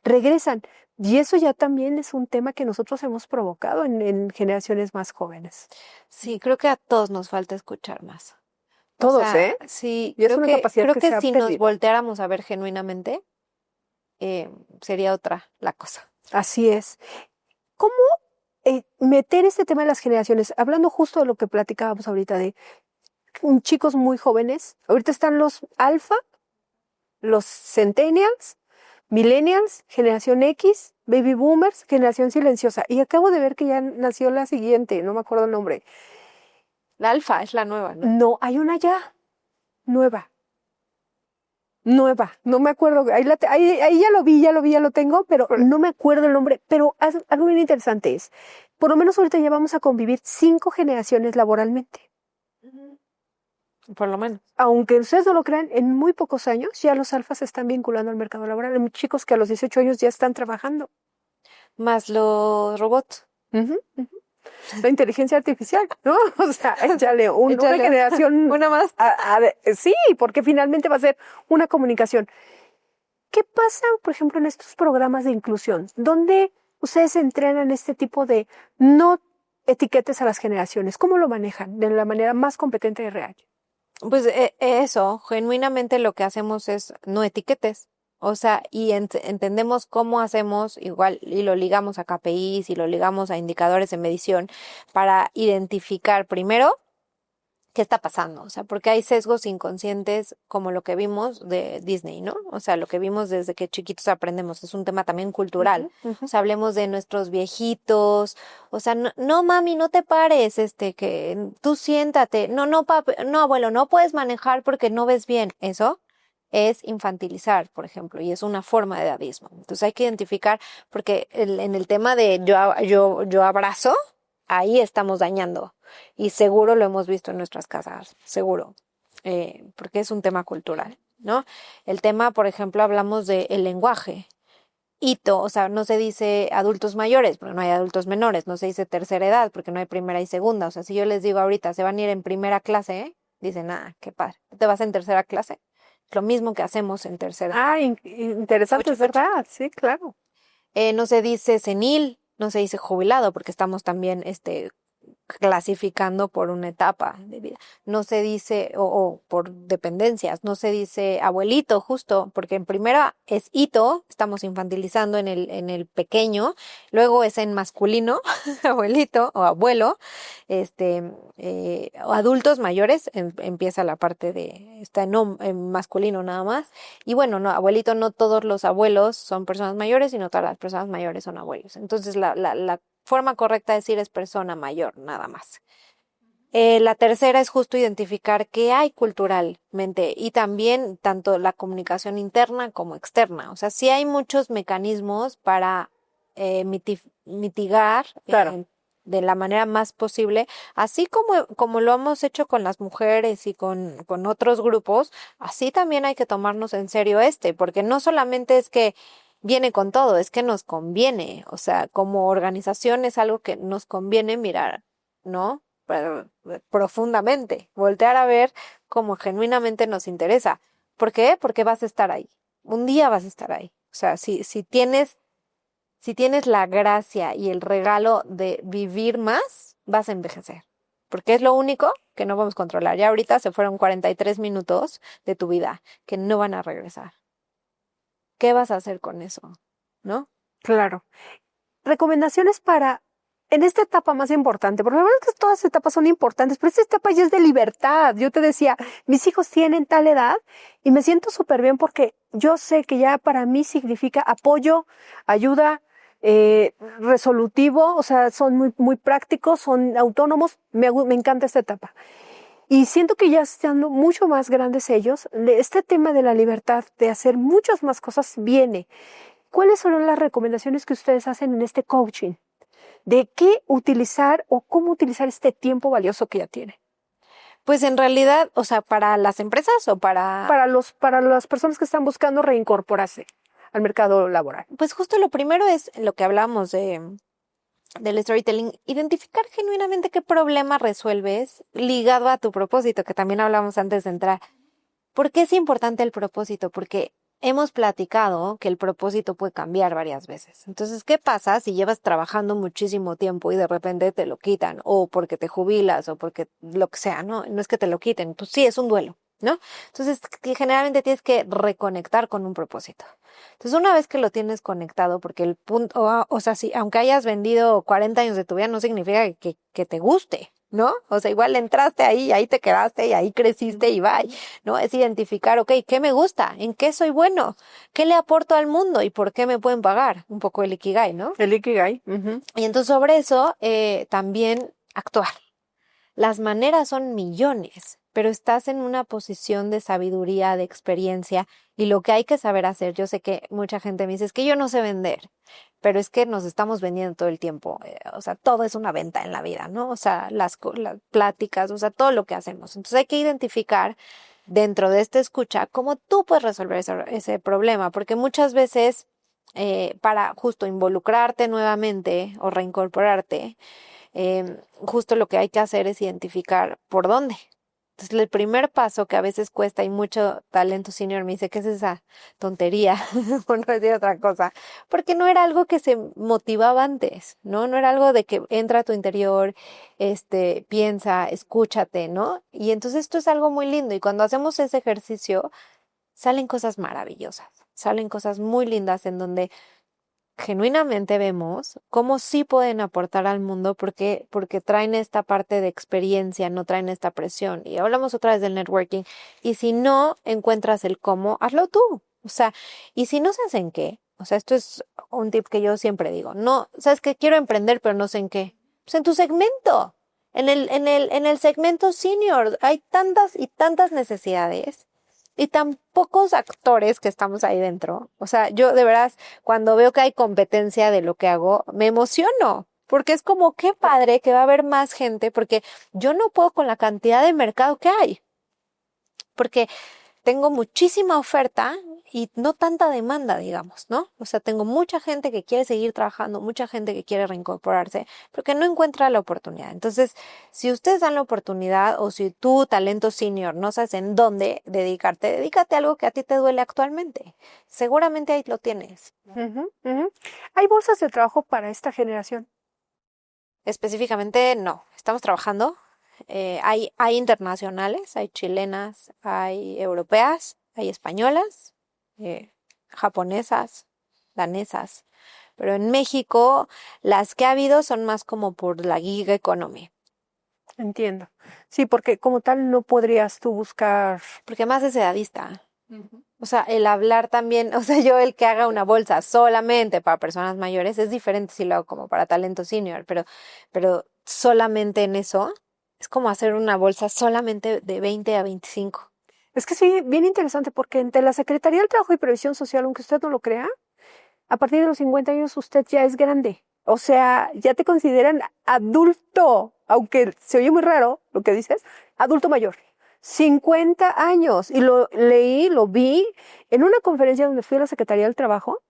regresan. Y eso ya también es un tema que nosotros hemos provocado en generaciones más jóvenes. Sí, creo que a todos nos falta escuchar más. O Todos, sea, sí, Y es una capacidad creo que que se ha si nos perdido. volteáramos a ver genuinamente, sería otra la cosa. Así es. ¿Cómo meter este tema de las generaciones? Hablando justo de lo que platicábamos ahorita de chicos muy jóvenes. Ahorita están los alfa, los centennials, millennials, generación X, baby boomers, generación silenciosa. Y acabo de ver que ya nació la siguiente, no me acuerdo el nombre. La alfa es la nueva, ¿no? No, hay una ya, nueva. Nueva, no me acuerdo, ahí ya lo vi, ya lo tengo, pero no me acuerdo el nombre. Pero algo bien interesante es, por lo menos ahorita ya vamos a convivir 5 generaciones laboralmente. Por lo menos. Aunque ustedes no lo crean, en muy pocos años ya los alfas se están vinculando al mercado laboral. Hay chicos que a los 18 años ya están trabajando. Más los robots. Ujú, ujú. La inteligencia artificial, ¿no? O sea, échale una Échale generación. una más. Sí, porque finalmente va a ser una comunicación. ¿Qué pasa, por ejemplo, en estos programas de inclusión? ¿Dónde ustedes entrenan este tipo de no etiquetes a las generaciones? ¿Cómo lo manejan de la manera más competente y real? Pues eso, genuinamente lo que hacemos es no etiquetes. O sea, y entendemos cómo hacemos igual y lo ligamos a KPIs y lo ligamos a indicadores de medición para identificar primero qué está pasando. O sea, porque hay sesgos inconscientes como lo que vimos de Disney, ¿no? O sea, lo que vimos desde que chiquitos aprendemos. Es un tema también cultural. O sea, hablemos de nuestros viejitos. O sea, no, no mami, no te pares, que tú siéntate. No, no, papi, no, abuelo, no puedes manejar porque no ves bien. Eso es infantilizar, por ejemplo, y es una forma de edadismo. Entonces hay que identificar, porque en el tema de yo abrazo, ahí estamos dañando. Y seguro lo hemos visto en nuestras casas, seguro, porque es un tema cultural, ¿no? El tema, por ejemplo, hablamos del lenguaje. Hito, o sea, no se dice adultos mayores, porque no hay adultos menores, no se dice tercera edad, porque no hay primera y segunda. O sea, si yo les digo ahorita, se van a ir en primera clase, dicen, qué padre, ¿te vas en tercera clase? Lo mismo que hacemos en tercera. Interesante, es verdad, sí, claro. No se dice senil, no se dice jubilado, porque estamos también clasificando por una etapa de vida. No se dice, o por dependencias, no se dice abuelito, justo, porque en primera es hito, estamos infantilizando en el pequeño, luego es en masculino, abuelito o abuelo, o adultos mayores, empieza la parte está en masculino nada más. Y bueno, no, abuelito, no todos los abuelos son personas mayores, sino todas las personas mayores son abuelos. Entonces la forma correcta de decir es persona mayor, nada más. La tercera es justo identificar qué hay culturalmente y también tanto la comunicación interna como externa. O sea, sí hay muchos mecanismos para mitigar Claro. de la manera más posible, así como lo hemos hecho con las mujeres y con otros grupos, así también hay que tomarnos en serio porque no solamente es que viene con todo, es que nos conviene, o sea, como organización es algo que nos conviene mirar, ¿no? Profundamente, voltear a ver cómo genuinamente nos interesa. ¿Por qué? Porque vas a estar ahí. Un día vas a estar ahí. O sea, si tienes la gracia y el regalo de vivir más, vas a envejecer. Porque es lo único que no podemos controlar. Ya ahorita se fueron 43 minutos de tu vida que no van a regresar. ¿Qué vas a hacer con eso? ¿No? Claro. Recomendaciones para, en esta etapa más importante, porque la verdad es que todas las etapas son importantes, pero esta etapa ya es de libertad. Yo te decía, mis hijos tienen tal edad y me siento súper bien porque yo sé que ya para mí significa apoyo, ayuda, resolutivo, o sea, son muy, muy prácticos, son autónomos, me encanta esta etapa. Y siento que ya estando mucho más grandes ellos, este tema de la libertad de hacer muchas más cosas viene. ¿Cuáles son las recomendaciones que ustedes hacen en este coaching? ¿De qué utilizar o cómo utilizar este tiempo valioso que ya tiene? Pues en realidad, o sea, ¿para las empresas o para...? Para las personas que están buscando reincorporarse al mercado laboral. Pues justo lo primero es lo que hablamos del storytelling, identificar genuinamente qué problema resuelves ligado a tu propósito, que también hablamos antes de entrar. ¿Por qué es importante el propósito? Porque hemos platicado que el propósito puede cambiar varias veces. Entonces, ¿qué pasa si llevas trabajando muchísimo tiempo y de repente te lo quitan? O porque te jubilas o porque lo que sea, ¿no? No es que te lo quiten, pues sí, es un duelo, ¿no? Entonces, generalmente tienes que reconectar con un propósito. Entonces, una vez que lo tienes conectado, porque el punto, o sea, si, aunque hayas vendido 40 años de tu vida, no significa que te guste, ¿no? O sea, igual entraste ahí, ahí te quedaste y ahí creciste y bye, ¿no? Es identificar, ok, ¿qué me gusta? ¿En qué soy bueno? ¿Qué le aporto al mundo? ¿Y por qué me pueden pagar? Un poco el Ikigai, ¿no? El Ikigai. Uh-huh. Y entonces sobre eso también actuar. Las maneras son millones, pero estás en una posición de sabiduría, de experiencia, y lo que hay que saber hacer, yo sé que mucha gente me dice, es que yo no sé vender, pero es que nos estamos vendiendo todo el tiempo, o sea, todo es una venta en la vida, ¿no? O sea, las pláticas, o sea, todo lo que hacemos. Entonces hay que identificar dentro de esta escucha cómo tú puedes resolver ese problema, porque muchas veces para justo involucrarte nuevamente o reincorporarte, justo lo que hay que hacer es identificar por dónde. Entonces, el primer paso que a veces cuesta y mucho talento senior me dice, ¿qué es esa tontería? Por no decir otra cosa. Porque no era algo que se motivaba antes, ¿no? No era algo de que entra a tu interior, piensa, escúchate, ¿no? Y entonces esto es algo muy lindo. Y cuando hacemos ese ejercicio, salen cosas maravillosas, salen cosas muy lindas en donde genuinamente vemos cómo sí pueden aportar al mundo porque traen esta parte de experiencia, no traen esta presión. Y hablamos otra vez del networking. Y si no encuentras el cómo, hazlo tú. O sea, y si no sabes en qué, o sea, esto es un tip que yo siempre digo. No, sabes que quiero emprender, pero no sé en qué. Pues en tu segmento. En el segmento senior hay tantas y tantas necesidades y tan pocos actores que estamos ahí dentro. O sea, yo de verdad, cuando veo que hay competencia de lo que hago, me emociono. Porque es como, qué padre que va a haber más gente, porque yo no puedo con la cantidad de mercado que hay. Porque tengo muchísima oferta y no tanta demanda, digamos, ¿no? O sea, tengo mucha gente que quiere seguir trabajando, mucha gente que quiere reincorporarse, pero que no encuentra la oportunidad. Entonces, si ustedes dan la oportunidad o si tú, talento senior, no sabes en dónde dedicarte, dedícate a algo que a ti te duele actualmente. Seguramente ahí lo tienes. Uh-huh, uh-huh. ¿Hay bolsas de trabajo para esta generación? Específicamente, no. Estamos trabajando. Hay internacionales, hay chilenas, hay europeas, hay españolas, japonesas, danesas. Pero en México las que ha habido son más como por la gig economy. Entiendo. Sí, porque como tal no podrías tú buscar... Porque más es edadista. O sea, el hablar también, o sea, yo el que haga una bolsa solamente para personas mayores es diferente si lo hago como para talento senior, pero solamente en eso es como hacer una bolsa solamente de 20 a 25. Es que sí, bien interesante porque entre la Secretaría del Trabajo y Previsión Social, aunque usted no lo crea, a partir de los 50 años usted ya es grande. O sea, ya te consideran adulto, aunque se oye muy raro lo que dices, adulto mayor. 50 años. Y lo leí, lo vi en una conferencia donde fui a la Secretaría del Trabajo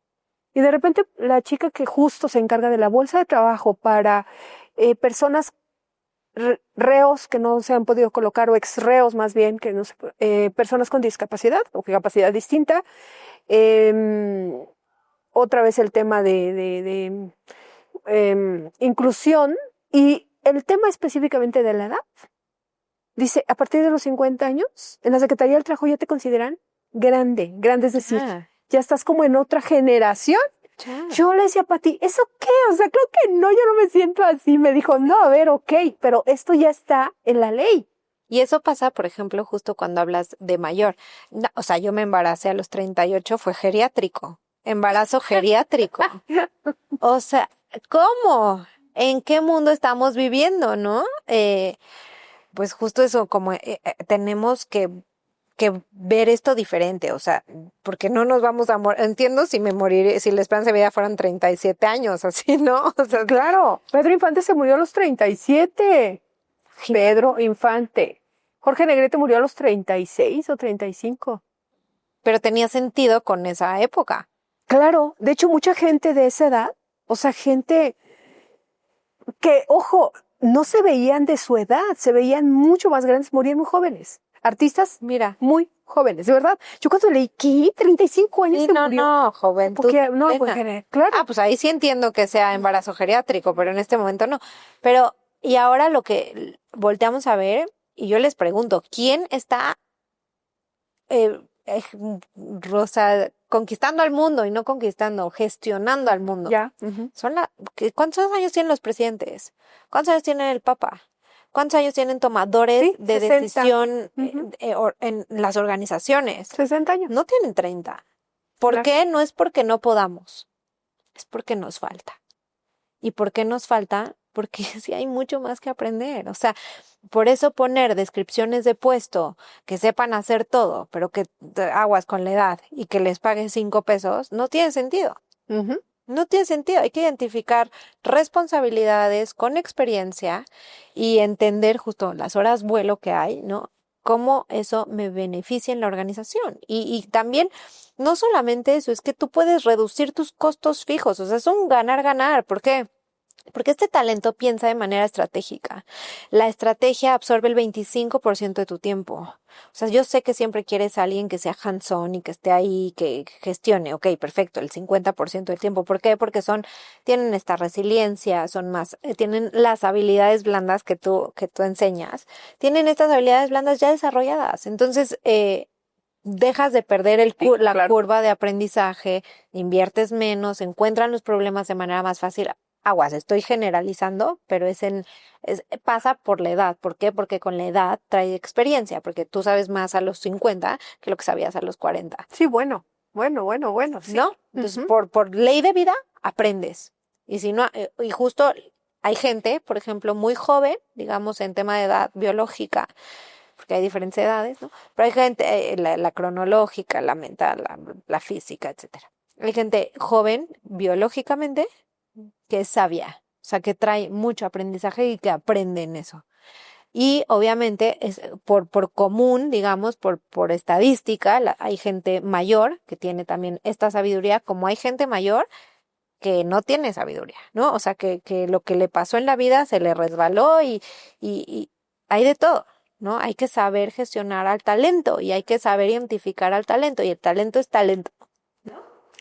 Y de repente la chica que justo se encarga de la bolsa de trabajo para personas reos que no se han podido colocar, o ex reos más bien, que no se, personas con discapacidad o con capacidad distinta. Otra vez el tema de inclusión y el tema específicamente de la edad. Dice, a partir de los 50 años, en la Secretaría del Trabajo ya te consideran grande, es decir, ya estás como en otra generación. Yo le decía a Pati, ¿eso qué? O sea, creo que no, yo no me siento así. Me dijo, no, a ver, ok, pero esto ya está en la ley. Y eso pasa, por ejemplo, justo cuando hablas de mayor. No, o sea, yo me embaracé a los 38, fue geriátrico. Embarazo geriátrico. O sea, ¿cómo? ¿En qué mundo estamos viviendo, no? Pues justo eso, como tenemos que ver esto diferente, o sea, porque no nos vamos a morir. Entiendo si me moriré, si la esperanza de vida fueran 37 años, así, ¿no? O sea, claro, Pedro Infante se murió a los 37. Pedro Infante. Jorge Negrete murió a los 36 o 35. Pero tenía sentido con esa época. Claro, de hecho mucha gente de esa edad, o sea, gente que, ojo, no se veían de su edad, se veían mucho más grandes, morían muy jóvenes. Artistas, mira, muy jóvenes, de verdad. Yo cuando leí, ¿qué? 35 años sí, se murió. No, juventud. Porque, no, pues, claro. Ah, pues ahí sí entiendo que sea embarazo geriátrico, pero en este momento no. Pero, y ahora lo que volteamos a ver, y yo les pregunto, ¿quién está, Rosa, conquistando al mundo y no conquistando, gestionando al mundo? Ya. ¿Cuántos años tienen los presidentes? ¿Cuántos años tiene el Papa? ¿Cuántos años tienen tomadores de 60. decisión en las organizaciones? 60 años. No tienen 30. ¿Por qué? No es porque no podamos, es porque nos falta. ¿Y por qué nos falta? Porque sí hay mucho más que aprender. O sea, por eso poner descripciones de puesto que sepan hacer todo, pero que aguas con la edad y que les paguen 5 pesos, no tiene sentido. No tiene sentido. Hay que identificar responsabilidades con experiencia y entender justo las horas vuelo que hay, ¿no? Cómo eso me beneficia en la organización. Y también, no solamente eso, es que tú puedes reducir tus costos fijos. O sea, es un ganar-ganar. ¿Por qué? Porque este talento piensa de manera estratégica. La estrategia absorbe el 25% de tu tiempo. O sea, yo sé que siempre quieres a alguien que sea hands-on y que esté ahí, que gestione. Ok, perfecto, el 50% del tiempo. ¿Por qué? Porque tienen esta resiliencia, son más, tienen las habilidades blandas que tú enseñas. Tienen estas habilidades blandas ya desarrolladas. Entonces, dejas de perder la curva de aprendizaje, inviertes menos, encuentran los problemas de manera más fácil. Aguas, estoy generalizando, pero pasa por la edad. ¿Por qué? Porque con la edad trae experiencia, porque tú sabes más a los 50 que lo que sabías a los 40. Sí, bueno, sí. ¿No? Entonces, por ley de vida, aprendes. Y si no, y justo hay gente, por ejemplo, muy joven, digamos, en tema de edad biológica, porque hay diferentes edades, ¿no? Pero hay gente, la cronológica, la mental, la física, etcétera. Hay gente joven biológicamente que es sabia, o sea, que trae mucho aprendizaje y que aprende en eso. Y obviamente es por común, digamos, por estadística, hay gente mayor que tiene también esta sabiduría, como hay gente mayor que no tiene sabiduría, ¿no? O sea, que lo que le pasó en la vida se le resbaló y hay de todo, ¿no? Hay que saber gestionar al talento y hay que saber identificar al talento, y el talento es talento.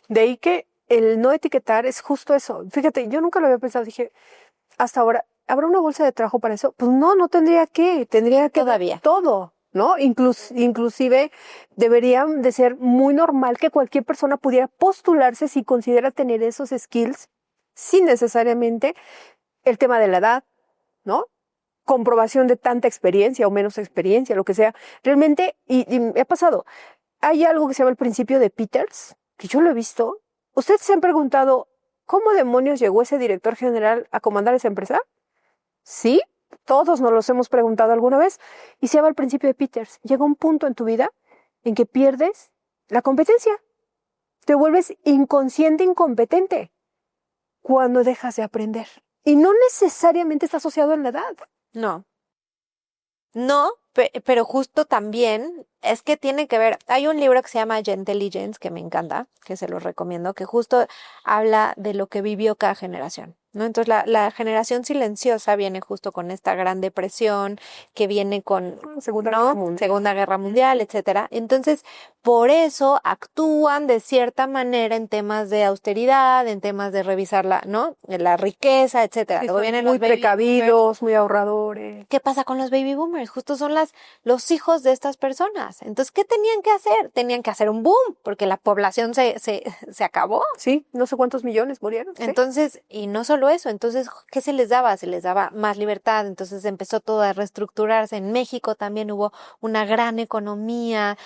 De ahí que el no etiquetar es justo eso. Fíjate, yo nunca lo había pensado, dije, hasta ahora, ¿habrá una bolsa de trabajo para eso? Pues no tendría que Todavía. Todo, ¿no? Inclusive deberían de ser muy normal que cualquier persona pudiera postularse si considera tener esos skills, sin necesariamente el tema de la edad, ¿no? Comprobación de tanta experiencia o menos experiencia, lo que sea. Realmente, y me ha pasado, hay algo que se llama el principio de Peters, que yo lo he visto. ¿Ustedes se han preguntado cómo demonios llegó ese director general a comandar esa empresa? Sí, todos nos los hemos preguntado alguna vez. Y se llama el principio de Peters. Llega un punto en tu vida en que pierdes la competencia. Te vuelves inconsciente, incompetente cuando dejas de aprender. Y no necesariamente está asociado en la edad. No, pero justo también es que tiene que ver, hay un libro que se llama Gentelligence que me encanta, que se los recomiendo, que justo habla de lo que vivió cada generación, ¿no? Entonces la generación silenciosa viene justo con esta gran depresión, que viene con, Segunda ¿no? Guerra Mundial. Segunda Guerra Mundial, etcétera. Entonces, por eso actúan de cierta manera en temas de austeridad, en temas de revisar ¿no? La riqueza, etcétera. Sí, Luego son vienen muy los baby boomers. precavidos, muy ahorradores. ¿Qué pasa con los baby boomers? Justo son los hijos de estas personas. Entonces, ¿qué tenían que hacer? Tenían que hacer un boom, porque la población se acabó. Sí, no sé cuántos millones murieron. ¿Sí? Entonces, y no solo eso, entonces, ¿qué se les daba? Se les daba más libertad, entonces empezó todo a reestructurarse. En México también hubo una gran economía,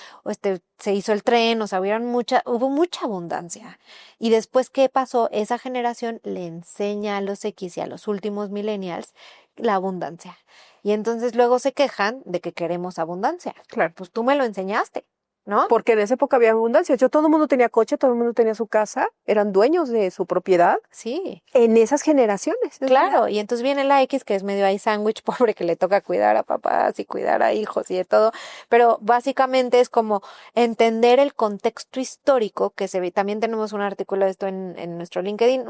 se hizo el tren, o sea, hubo mucha abundancia. Y después, ¿qué pasó? Esa generación le enseña a los X y a los últimos millennials la abundancia. Y entonces luego se quejan de que queremos abundancia. Claro. Pues tú me lo enseñaste, ¿no? Porque en esa época había abundancia. Todo el mundo tenía coche, todo el mundo tenía su casa, eran dueños de su propiedad. Sí. En esas generaciones. Claro, y entonces viene la X, que es medio ahí sándwich, pobre, que le toca cuidar a papás y cuidar a hijos y de todo, pero básicamente es como entender el contexto histórico que se ve. También tenemos un artículo de esto en nuestro LinkedIn,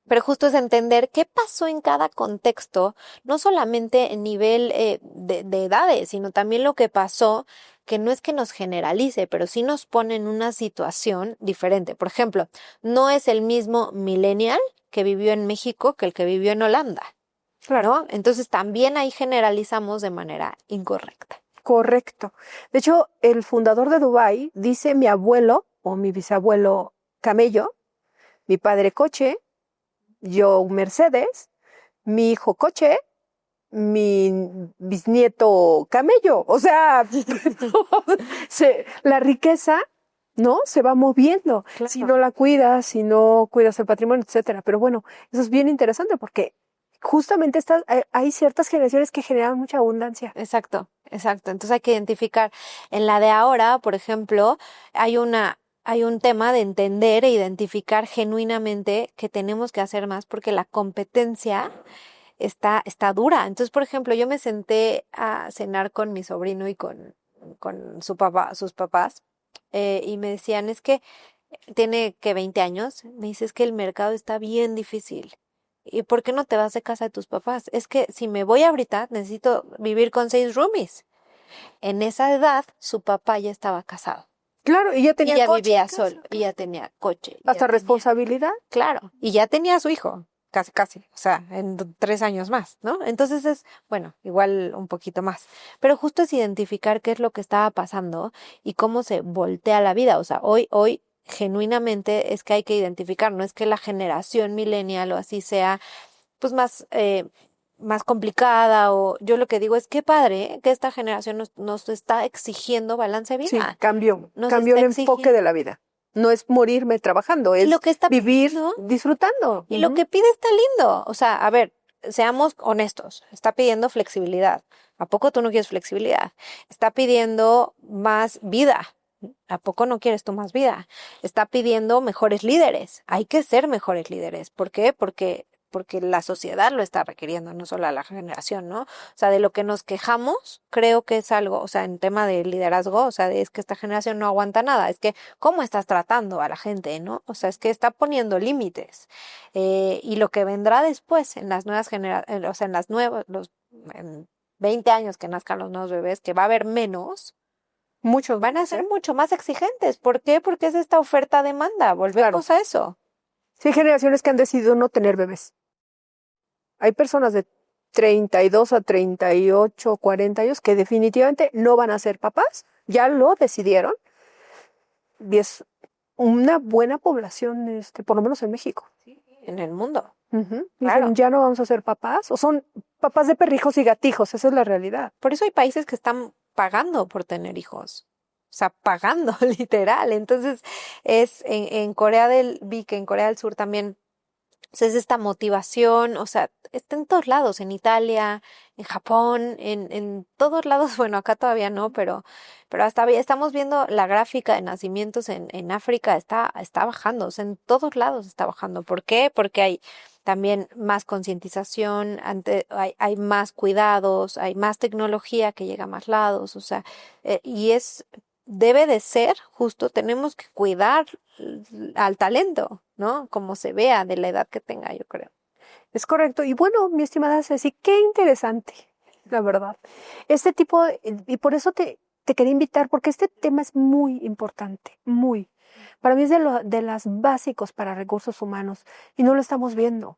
pero justo es entender qué pasó en cada contexto, no solamente en nivel de edades, sino también lo que pasó, que no es que nos generalice, pero sí nos pone en una situación diferente. Por ejemplo, no es el mismo millennial que vivió en México que el que vivió en Holanda, Claro. ¿no? Entonces también ahí generalizamos de manera incorrecta. Correcto. De hecho, el fundador de Dubái dice mi abuelo o mi bisabuelo camello, mi padre coche, yo Mercedes, mi hijo coche, mi bisnieto camello. O sea, la riqueza, ¿no? Se va moviendo. Claro. Si no la cuidas, si no cuidas el patrimonio, etcétera. Pero bueno, eso es bien interesante porque justamente hay ciertas generaciones que generan mucha abundancia. Exacto. Entonces hay que identificar. En la de ahora, por ejemplo, hay un tema de entender e identificar genuinamente que tenemos que hacer más porque la competencia está dura. Entonces, por ejemplo, yo me senté a cenar con mi sobrino y con sus papás, y me decían, es que tiene que 20 años, me dice, es que el mercado está bien difícil. ¿Y por qué no te vas de casa de tus papás? Es que si me voy ahorita, necesito vivir con 6 roomies. En esa edad, su papá ya estaba casado. Claro, y ya tenía Y ya coche vivía en casa, solo, y ya tenía coche. hasta responsabilidad. Claro, y ya tenía a su hijo, casi, o sea, en 3 años más, ¿no? Entonces es, bueno, igual un poquito más. Pero justo es identificar qué es lo que estaba pasando y cómo se voltea la vida. O sea, hoy genuinamente es que hay que identificar, no es que la generación millennial o así sea, pues más complicada, o yo lo que digo es qué padre que esta generación nos está exigiendo balance de Sí, vida. cambió Nos el está enfoque exigiendo. de la vida. No es morirme trabajando, Y es lo que está vivir pidiendo, disfrutando. y lo que pide está lindo. O sea, a ver, seamos honestos. Está pidiendo flexibilidad. ¿A poco tú no quieres flexibilidad? Está pidiendo más vida. ¿A poco no quieres tú más vida? Está pidiendo mejores líderes. Hay que ser mejores líderes. ¿Por qué? Porque la sociedad lo está requiriendo, no solo la generación, ¿no? O sea, de lo que nos quejamos, creo que es algo, o sea, en tema de liderazgo, o sea, es que esta generación no aguanta nada, es que cómo estás tratando a la gente, ¿no? O sea, es que está poniendo límites. Y lo que vendrá después en las nuevas generaciones, o sea, en 20 años que nazcan los nuevos bebés, que va a haber menos, muchos van a ser mucho más exigentes. ¿Por qué? Porque es esta oferta-demanda, volvemos a eso. Sí, hay generaciones que han decidido no tener bebés. Hay personas de 32 a 38, 40 años que definitivamente no van a ser papás, ya lo decidieron. Y es una buena población, por lo menos en México. Sí, en el mundo. Dicen, Claro. ya no vamos a ser papás, o son papás de perrijos y gatijos, esa es la realidad. Por eso hay países que están pagando por tener hijos. O sea, pagando, literal. Entonces, vi que en Corea del Sur también Entonces, esta motivación, o sea, está en todos lados, en Italia, en Japón, en todos lados, bueno, acá todavía no, pero hasta estamos viendo la gráfica de nacimientos en África, está bajando, o sea, en todos lados está bajando. ¿Por qué? Porque hay también más concientización, hay más cuidados, hay más tecnología que llega a más lados, o sea, y debe de ser justo, tenemos que cuidar al talento, ¿no? Como se vea, de la edad que tenga, yo creo. Es correcto. Y bueno, mi estimada Ceci, qué interesante, la verdad. Este tipo, y por eso te quería invitar, porque este tema es muy importante, muy. Para mí es de las básicos para recursos humanos y no lo estamos viendo.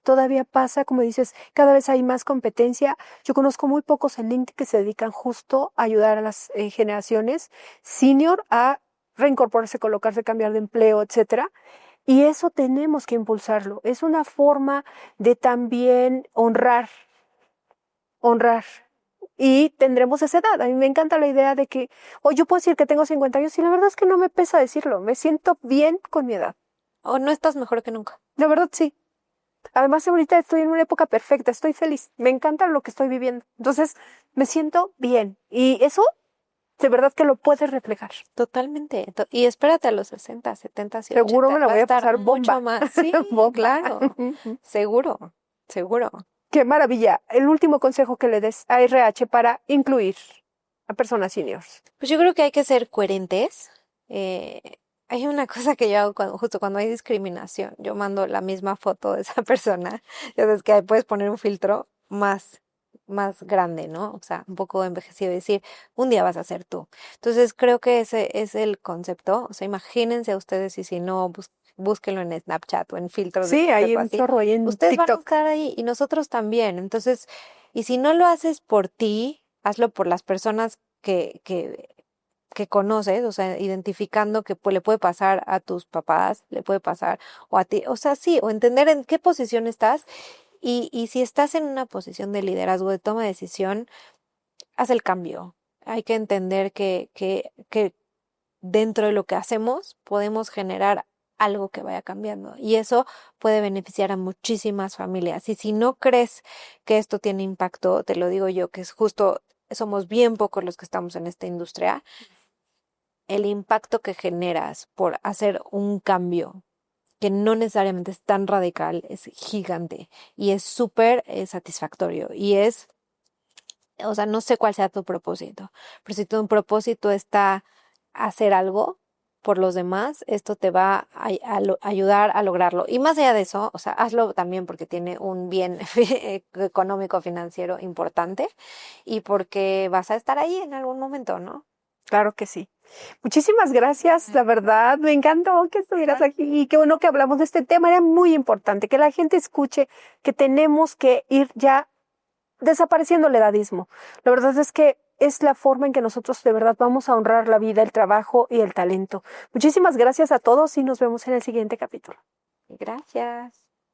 Todavía pasa, como dices, cada vez hay más competencia. Yo conozco muy pocos en LinkedIn que se dedican justo a ayudar a las generaciones senior a reincorporarse, colocarse, cambiar de empleo, etcétera. Y eso tenemos que impulsarlo. Es una forma de también honrar. Y tendremos esa edad. A mí me encanta la idea de que, o yo puedo decir que tengo 50 años y la verdad es que no me pesa decirlo. Me siento bien con mi edad. O no estás mejor que nunca. La verdad sí. Además, ahorita estoy en una época perfecta, estoy feliz, me encanta lo que estoy viviendo. Entonces, me siento bien. Y eso, de verdad que lo puedes reflejar. Totalmente. Y espérate a los 60, 70, y Seguro 80. me la Va a voy a estar pasar bomba. mucho más. Sí, Bomba. claro. Seguro, seguro. Qué maravilla. El último consejo que le des a RH para incluir a personas seniors. Pues yo creo que hay que ser coherentes. Eh, Hay una cosa que yo hago justo cuando hay discriminación. Yo mando la misma foto de esa persona. Ya sabes que ahí puedes poner un filtro más grande, ¿no? O sea, un poco envejecido y decir, un día vas a ser tú. Entonces creo que ese es el concepto. O sea, imagínense a ustedes y si no, búsquenlo en Snapchat o en filtros de Sí, hay cuerpo un así. chorro ahí en Ustedes van a TikTok. estar ahí y nosotros también. Entonces, y si no lo haces por ti, hazlo por las personas que conoces, o sea, identificando que le puede pasar a tus papás, le puede pasar, o a ti, o sea, sí, o entender en qué posición estás y si estás en una posición de liderazgo, de toma de decisión, haz el cambio. Hay que entender que dentro de lo que hacemos podemos generar algo que vaya cambiando y eso puede beneficiar a muchísimas familias. Y si no crees que esto tiene impacto, te lo digo yo, que es justo, somos bien pocos los que estamos en esta industria, el impacto que generas por hacer un cambio que no necesariamente es tan radical es gigante y es súper satisfactorio y o sea, no sé cuál sea tu propósito, pero si tu propósito está hacer algo por los demás, esto te va ayudar a lograrlo. Y más allá de eso, o sea, hazlo también porque tiene un bien económico, financiero importante y porque vas a estar ahí en algún momento, ¿no? Claro que sí. Muchísimas gracias, la verdad, me encantó que estuvieras aquí y qué bueno que hablamos de este tema, era muy importante que la gente escuche que tenemos que ir ya desapareciendo el edadismo. La verdad es que es la forma en que nosotros de verdad vamos a honrar la vida, el trabajo y el talento. Muchísimas gracias a todos y nos vemos en el siguiente capítulo. Gracias.